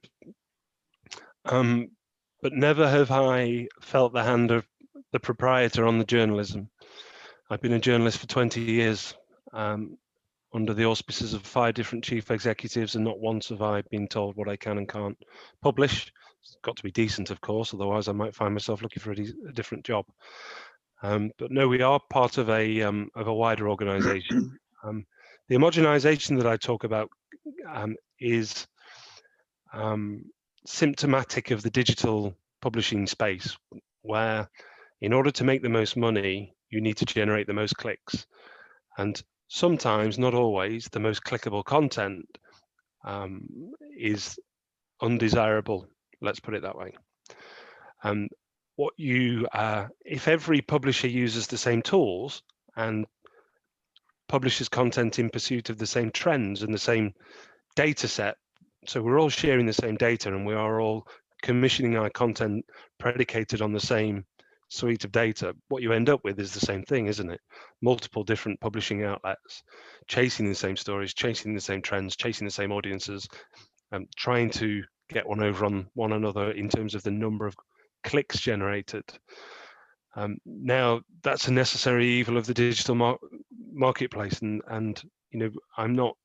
but never have I felt the hand of the proprietor on the journalism. I've been a journalist for 20 years, under the auspices of 5 different chief executives, and not once have I been told what I can and can't publish. It's got to be decent, of course, otherwise I might find myself looking for a different job. But no, we are part of a wider organisation. The homogenisation that I talk about is symptomatic of the digital publishing space, where in order to make the most money, you need to generate the most clicks. And sometimes, not always, the most clickable content is undesirable, let's put it that way. If every publisher uses the same tools and publishes content in pursuit of the same trends and the same data set, so we're all sharing the same data and we are all commissioning our content predicated on the same suite of data, what you end up with is the same thing, isn't it? Multiple different publishing outlets chasing the same stories, chasing the same trends, chasing the same audiences, trying to get one over on one another in terms of the number of clicks generated. Now that's a necessary evil of the digital marketplace, and you know, I'm not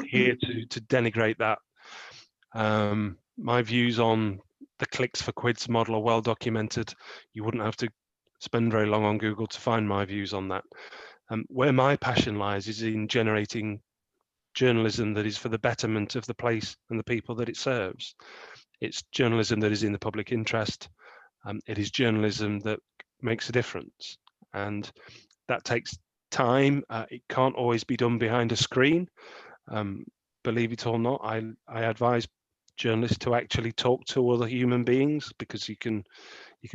here to denigrate that. My views on the clicks for quids model are well documented. You wouldn't have to spend very long on Google to find my views on that. Where my passion lies is in generating journalism that is for the betterment of the place and the people that it serves. It's journalism that is in the public interest. It is journalism that makes a difference, and that takes time. It can't always be done behind a screen. Believe it or not, I advise journalists to actually talk to other human beings, because you can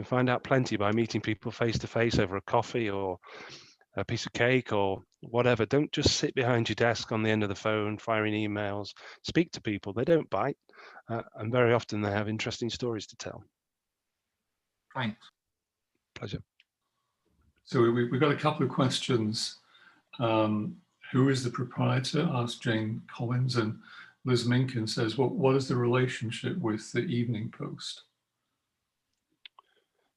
find out plenty by meeting people face to face over a coffee or a piece of cake or whatever. Don't just sit behind your desk on the end of the phone firing emails. Speak to people. They don't bite, and very often they have interesting stories to tell. Thanks. Pleasure. So we've got a couple of questions. Who is the proprietor? Asked Jane Collins, and Liz Minkin says, what is the relationship with the Evening Post?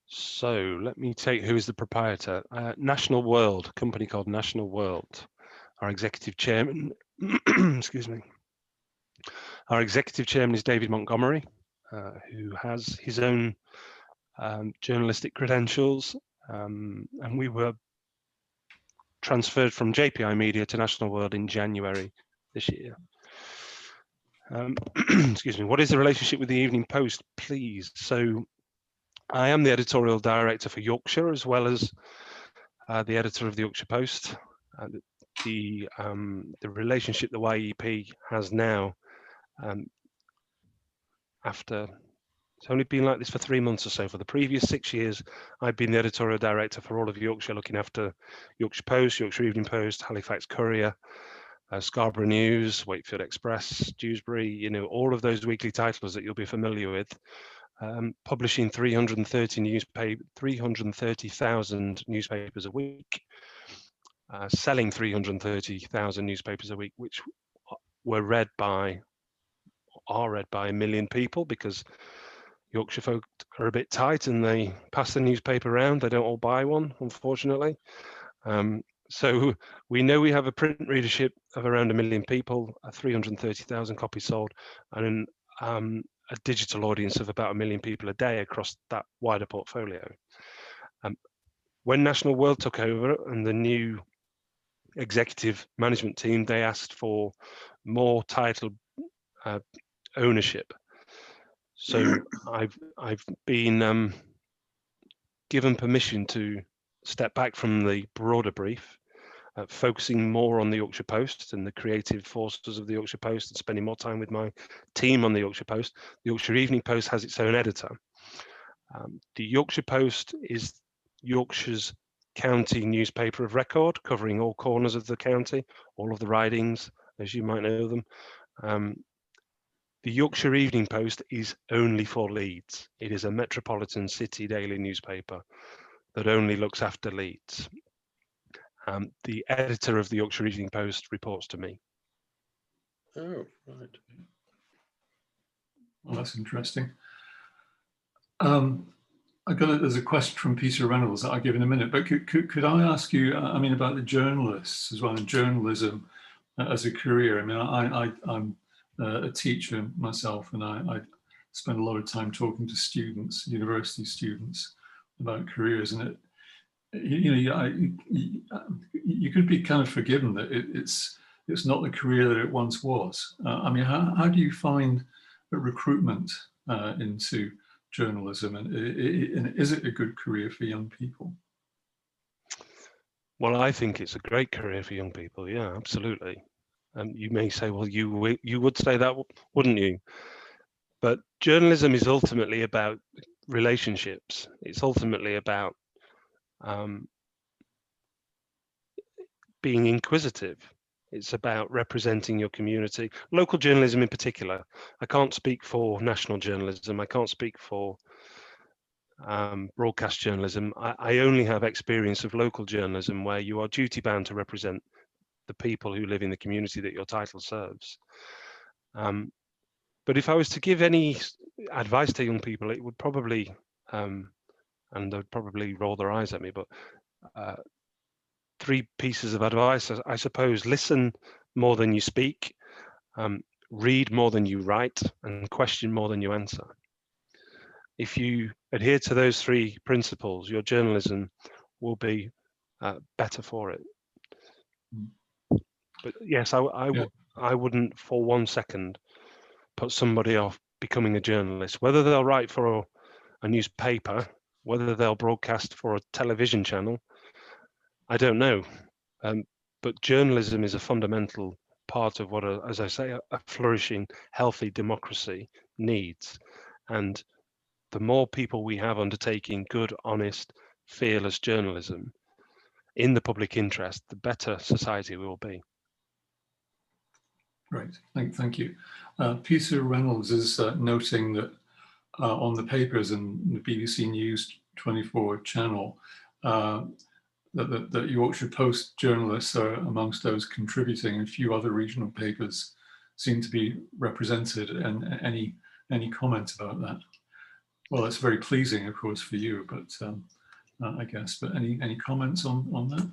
So let me take who is the proprietor. National World, a company called National World. Our executive chairman, excuse me. Our executive chairman is David Montgomery, who has his own journalistic credentials, and we were transferred from JPI Media to National World in January this year. Excuse me. What is the relationship with the Evening Post, please? So I am the editorial director for Yorkshire, as well as the editor of the Yorkshire Post. The relationship the YEP has now, after it's only been like this for 3 months or so. For the previous 6 years, I've been the editorial director for all of Yorkshire, looking after Yorkshire Post, Yorkshire Evening Post, Halifax Courier, Scarborough News, Wakefield Express, Dewsbury, you know, all of those weekly titles that you'll be familiar with. Publishing 330,000 newspapers a week, selling 330,000 newspapers a week, which are read by 1 million people, because Yorkshire folk are a bit tight and they pass the newspaper around. They don't all buy one, unfortunately. So we know we have a print readership of around 1 million people, 330,000 copies sold, and a digital audience of about 1 million people a day across that wider portfolio. When National World took over and the new executive management team, they asked for more title ownership. So I've been given permission to step back from the broader brief, focusing more on the Yorkshire Post and the creative forces of the Yorkshire Post, and spending more time with my team on the Yorkshire Post. The Yorkshire Evening Post has its own editor. The Yorkshire Post is Yorkshire's county newspaper of record, covering all corners of the county, all of the ridings, as you might know them. The Yorkshire Evening Post is only for Leeds. It is a metropolitan city daily newspaper that only looks after Leeds. The editor of the Yorkshire Evening Post reports to me. Oh, right. Well, that's interesting. There's a question from Peter Reynolds that I'll give in a minute, but could I ask you, I mean, about the journalists as well, and journalism as a career? I mean, I'm a teacher myself, and I spend a lot of time talking to students, university students, about careers, and you could be kind of forgiven that it's not the career that it once was. I mean, how do you find the recruitment into journalism, and is it a good career for young people? Well, I think it's a great career for young people. Yeah, absolutely. You may say, well, you would say that, wouldn't you? But journalism is ultimately about relationships. It's ultimately about being inquisitive. It's about representing your community. Local journalism in particular. I can't speak for national journalism. I can't speak for broadcast journalism. I only have experience of local journalism, where you are duty bound to represent the people who live in the community that your title serves. But if I was to give any advice to young people, it would probably, and they'd probably roll their eyes at me, but 3 pieces of advice, I suppose. Listen more than you speak, read more than you write, and question more than you answer. If you adhere to those 3 principles, your journalism will be better for it. But yes, I wouldn't for 1 second put somebody off becoming a journalist, whether they'll write for a newspaper, whether they'll broadcast for a television channel, I don't know. But journalism is a fundamental part of what, as I say, a flourishing, healthy democracy needs. And the more people we have undertaking good, honest, fearless journalism in the public interest, the better society we will be. Great, thank you. Peter Reynolds is noting that on the papers and the BBC News 24 channel, that Yorkshire Post journalists are amongst those contributing, and a few other regional papers seem to be represented. And any comment about that? Well, that's very pleasing, of course, for you, but I guess. But any comments on that?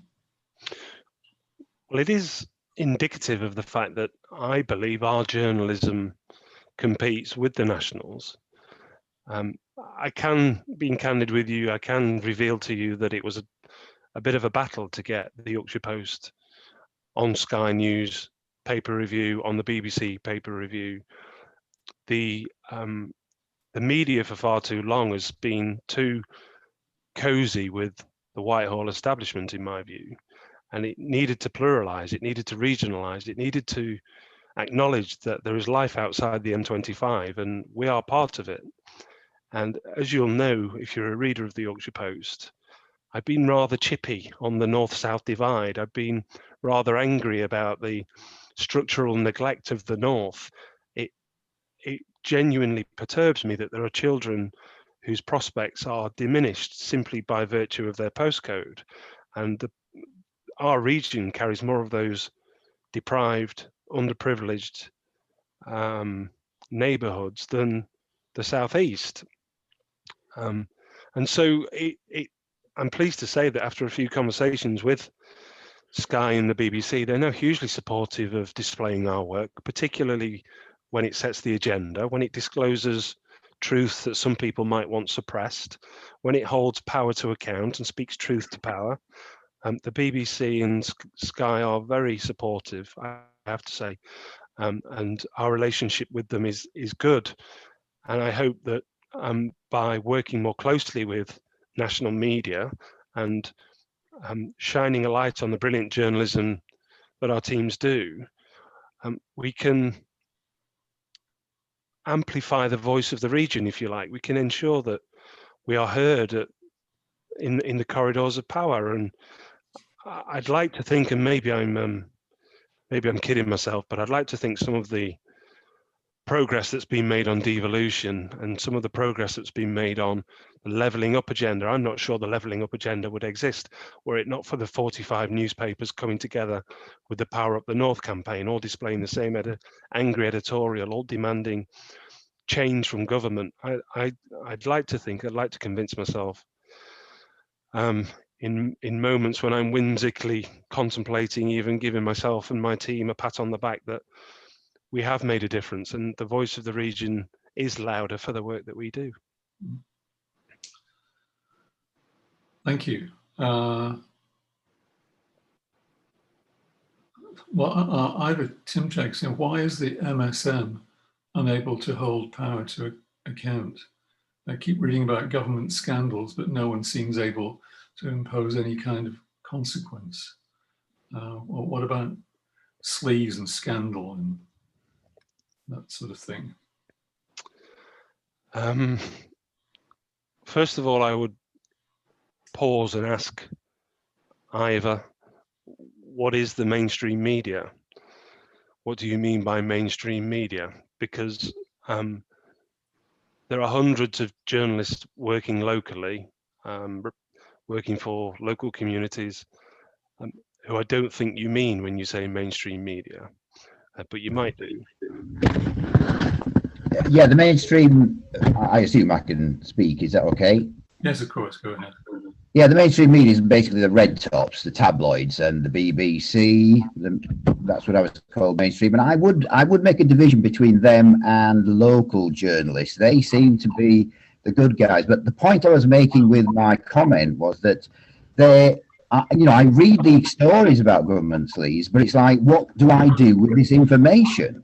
Well, it is indicative of the fact that I believe our journalism competes with the nationals. I can, being candid with you, I can reveal to you that it was a bit of a battle to get the Yorkshire Post on Sky News paper review, on the BBC paper review. The media for far too long has been too cozy with the Whitehall establishment, in my view, and it needed to pluralize, it needed to regionalize, it needed to acknowledge that there is life outside the M25, and we are part of it. And as you'll know, if you're a reader of the Yorkshire Post, I've been rather chippy on the north-south divide. I've been rather angry about the structural neglect of the north. It genuinely perturbs me that there are children whose prospects are diminished simply by virtue of their postcode. And our region carries more of those deprived, underprivileged neighbourhoods than the southeast. And so I'm pleased to say that after a few conversations with Sky and the BBC, they're now hugely supportive of displaying our work, particularly when it sets the agenda, when it discloses truth that some people might want suppressed, when it holds power to account and speaks truth to power. The BBC and Sky are very supportive, I have to say, and our relationship with them is good. And I hope that by working more closely with national media and shining a light on the brilliant journalism that our teams do, we can amplify the voice of the region, if you like. We can ensure that we are heard in the corridors of power. And I'd like to think, and maybe I'm kidding myself, but I'd like to think some of the progress that's been made on devolution and some of the progress that's been made on the levelling up agenda. I'm not sure the levelling up agenda would exist were it not for the 45 newspapers coming together with the Power Up the North campaign, all displaying the same angry editorial, all demanding change from government. I'd like to convince myself in moments when I'm whimsically contemplating even giving myself and my team a pat on the back that we have made a difference and the voice of the region is louder for the work that we do. Thank you. Well, either Tim checks, why is the MSM unable to hold power to account? I keep reading about government scandals, but no one seems able to impose any kind of consequence. Well, what about sleaze and scandal and that sort of thing? First of all, I would pause and ask Ivor, what is the mainstream media? What do you mean by mainstream media? Because there are hundreds of journalists working locally, working for local communities, who I don't think you mean when you say mainstream media, but you might do. Yeah, the mainstream, I assume I can speak, is that okay? Yes, of course, go ahead. Yeah, the mainstream media is basically the red tops, the tabloids and the BBC. That's what I was called mainstream. And I would make a division between them and local journalists. They seem to be the good guys. But the point I was making with my comment was that I read these stories about government sleaze, but it's like, what do I do with this information?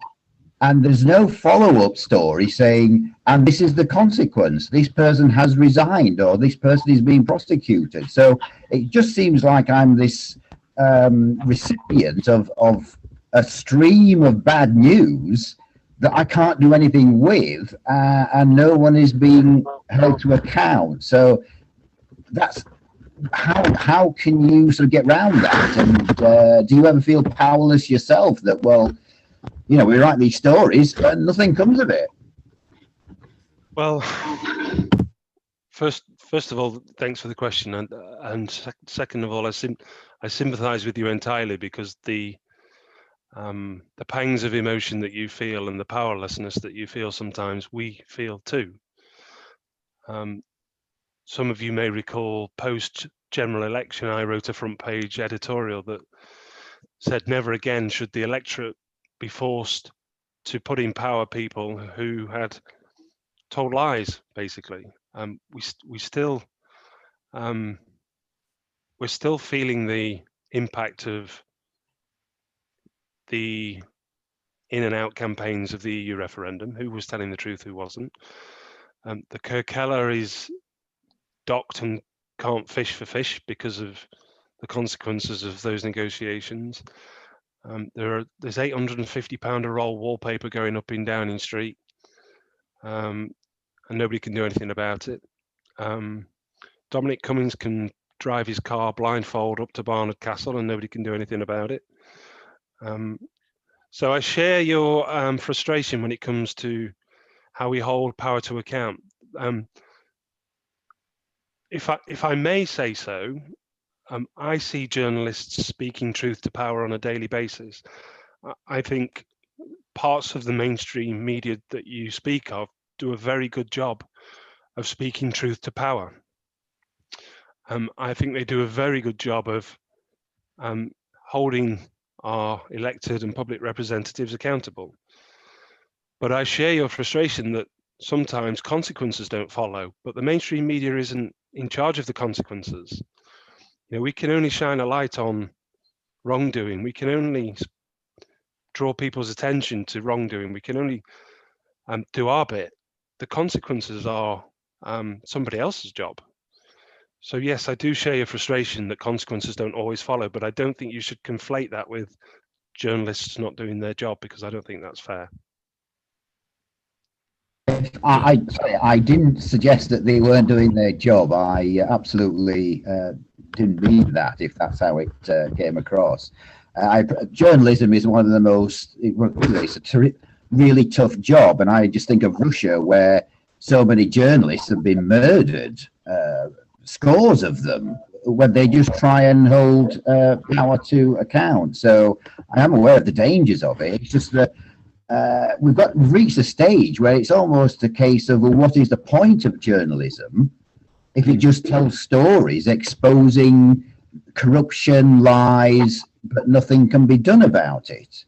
And there's no follow-up story saying, and this is the consequence. This person has resigned or this person is being prosecuted. So it just seems like I'm this recipient of a stream of bad news that I can't do anything with, and no one is being held to account. So that's how can you sort of get around that? And do you ever feel powerless yourself that, well, we write these stories and nothing comes of it? Well, first of all, thanks for the question, and second of all, I sympathise with you entirely, because the pangs of emotion that you feel and the powerlessness that you feel sometimes we feel too. Some of you may recall post general election, I wrote a front page editorial that said never again should the electorate be forced to put in power people who had told lies, basically. We're still feeling the impact of the in and out campaigns of the EU referendum, who was telling the truth, who wasn't. The Kirkella is docked and can't fish for fish because of the consequences of those negotiations. There's £850 a roll wallpaper going up in Downing Street, and nobody can do anything about it. Dominic Cummings can drive his car blindfold up to Barnard Castle and nobody can do anything about it. So I share your frustration when it comes to how we hold power to account. If I may say so, I see journalists speaking truth to power on a daily basis. I think parts of the mainstream media that you speak of do a very good job of speaking truth to power. I think they do a very good job of holding our elected and public representatives accountable. But I share your frustration that sometimes consequences don't follow, but the mainstream media isn't in charge of the consequences. We can only shine a light on wrongdoing. We can only draw people's attention to wrongdoing. We can only do our bit. The consequences are somebody else's job. So yes, I do share your frustration that consequences don't always follow, but I don't think you should conflate that with journalists not doing their job, because I don't think that's fair. I didn't suggest that they weren't doing their job. I absolutely didn't mean that, if that's how it came across. Journalism is one of the most, really tough job. And I just think of Russia, where so many journalists have been murdered, scores of them, when they just try and hold power to account. So I am aware of the dangers of it. It's just that we've reached a stage where it's almost a case of, well, what is the point of journalism if it just tells stories exposing corruption, lies, but nothing can be done about it?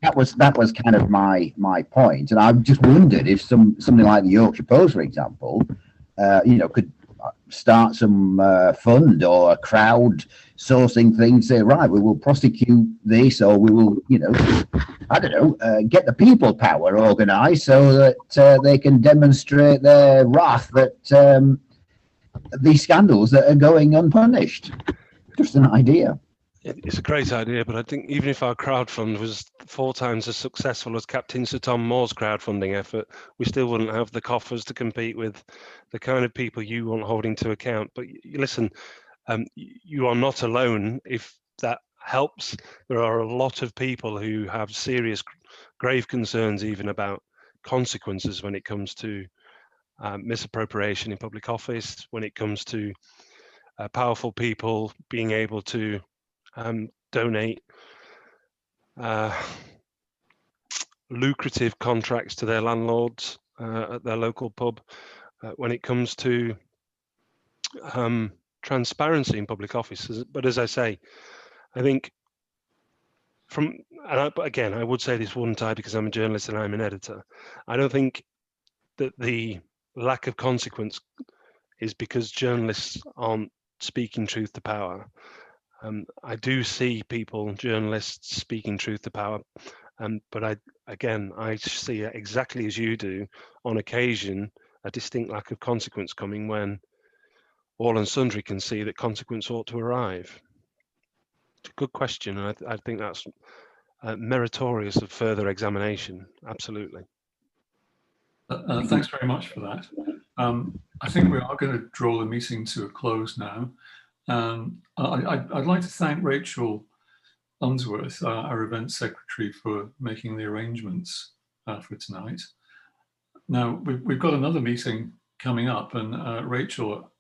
That was kind of my point, and I've just wondered if something like the Yorkshire Post, for example, could start some fund or a crowd sourcing thing, say, right, we will prosecute this, or we will, I don't know, get the people power organised so that they can demonstrate their wrath that these scandals that are going unpunished. Just an idea. It's a great idea, but I think even if our crowdfund was 4 times as successful as Captain Sir Tom Moore's crowdfunding effort, we still wouldn't have the coffers to compete with the kind of people you want holding to account. But listen, you are not alone if that helps. There are a lot of people who have serious, grave concerns even about consequences when it comes to misappropriation in public office, when it comes to powerful people being able to donate lucrative contracts to their landlords at their local pub, when it comes to transparency in public offices. But as I say, I think again, I would say this wouldn't I, because I'm a journalist and I'm an editor. I don't think that the lack of consequence is because journalists aren't speaking truth to power. I do see journalists speaking truth to power, but I see it exactly as you do, on occasion, a distinct lack of consequence coming when all and sundry can see that consequence ought to arrive. It's a good question, and I think that's meritorious of further examination, absolutely. Thanks very much for that. I think we are going to draw the meeting to a close now. I'd like to thank Rachel Unsworth, our events secretary, for making the arrangements for tonight. Now we've got another meeting coming up, and Rachel,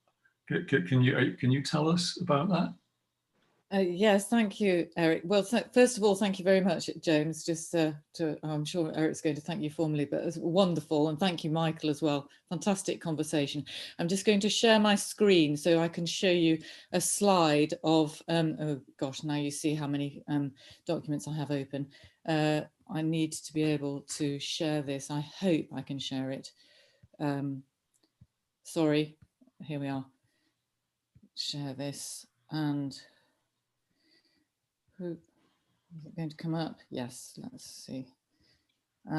can you tell us about that? Yes, thank you, Eric. Well, first of all, thank you very much, James. I'm sure Eric's going to thank you formally, but it's wonderful. And thank you, Michael, as well. Fantastic conversation. I'm just going to share my screen so I can show you a slide of, oh gosh, now you see how many documents I have open. I need to be able to share this. I hope I can share it. Sorry, here we are. Share this, and is it going to come up? Yes, let's see.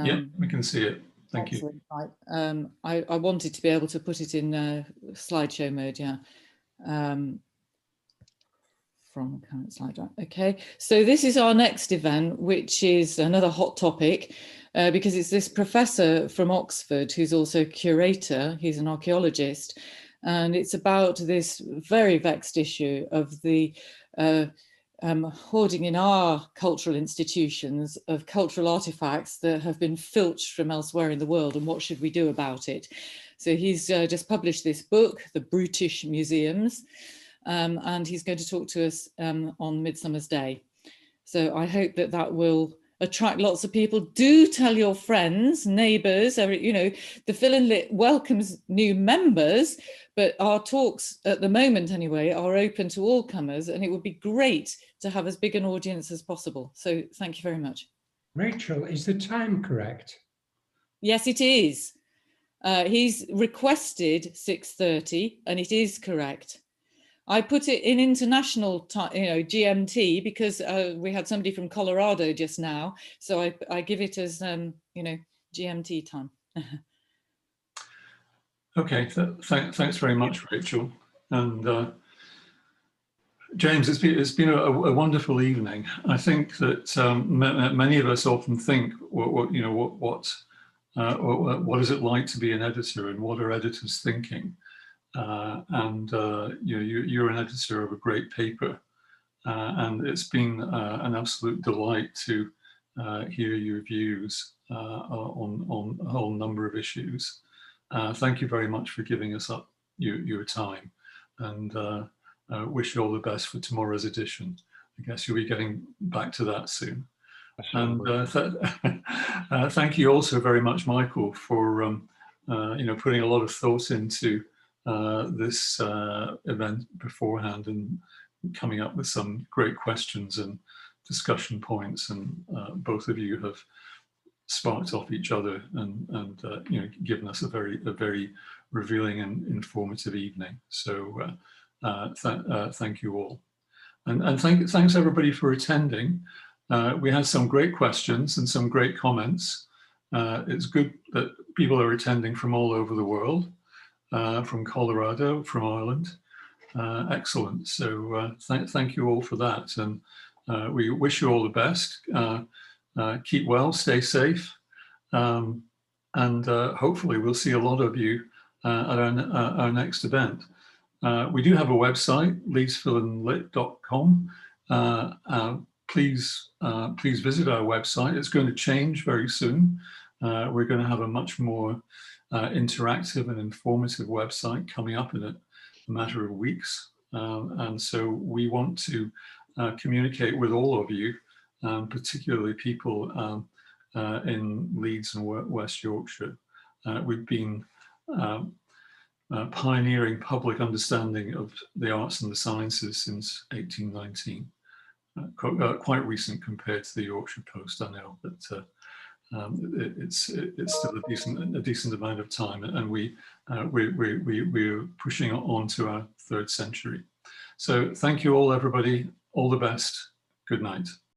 Yeah, we can see it. Thank you. Right. I wanted to be able to put it in slideshow mode, yeah. From current slide, right. Okay, so this is our next event, which is another hot topic, because it's this professor from Oxford who's also curator. He's an archaeologist, and it's about this very vexed issue of the hoarding in our cultural institutions of cultural artifacts that have been filched from elsewhere in the world, and what should we do about it? So he's just published this book, The Brutish Museums, and he's going to talk to us on Midsummer's Day. So I hope that will attract lots of people. Do tell your friends, neighbours. The Fill and Lit welcomes new members, but our talks at the moment anyway are open to all comers, and it would be great to have as big an audience as possible. So thank you very much. Rachel, is the time correct? Yes, it is. He's requested 6:30, and it is correct. I put it in international time, GMT, because we had somebody from Colorado just now. So I give it as, GMT time. Okay, thanks very much, Rachel. And James, it's been a wonderful evening. I think that many of us often think, what is it like to be an editor, and what are editors thinking? You're an editor of a great paper, and it's been an absolute delight to hear your views on a whole number of issues. Thank you very much for giving us up your time, and wish you all the best for tomorrow's edition. I guess you'll be getting back to that soon. And thank you also very much, Michael, for putting a lot of thought into this event beforehand and coming up with some great questions and discussion points. And both of you have sparked off each other and given us a very revealing and informative evening. So thank you all, and thanks everybody for attending. We had some great questions and some great comments. It's good that people are attending from all over the world, from Colorado, from Ireland. Excellent. So thank you all for that. And we wish you all the best. Keep well, stay safe. And hopefully we'll see a lot of you at our next event. We do have a website, leedsfillandlit.com. Please visit our website. It's going to change very soon. We're going to have a much more interactive and informative website coming up in a matter of weeks. And so we want to communicate with all of you, particularly people in Leeds and West Yorkshire. We've been pioneering public understanding of the arts and the sciences since 1819. Quite recent compared to the Yorkshire Post, I know, but it's still a decent amount of time, and we're pushing on to our 3rd century. So thank you all, everybody. All the best. Good night.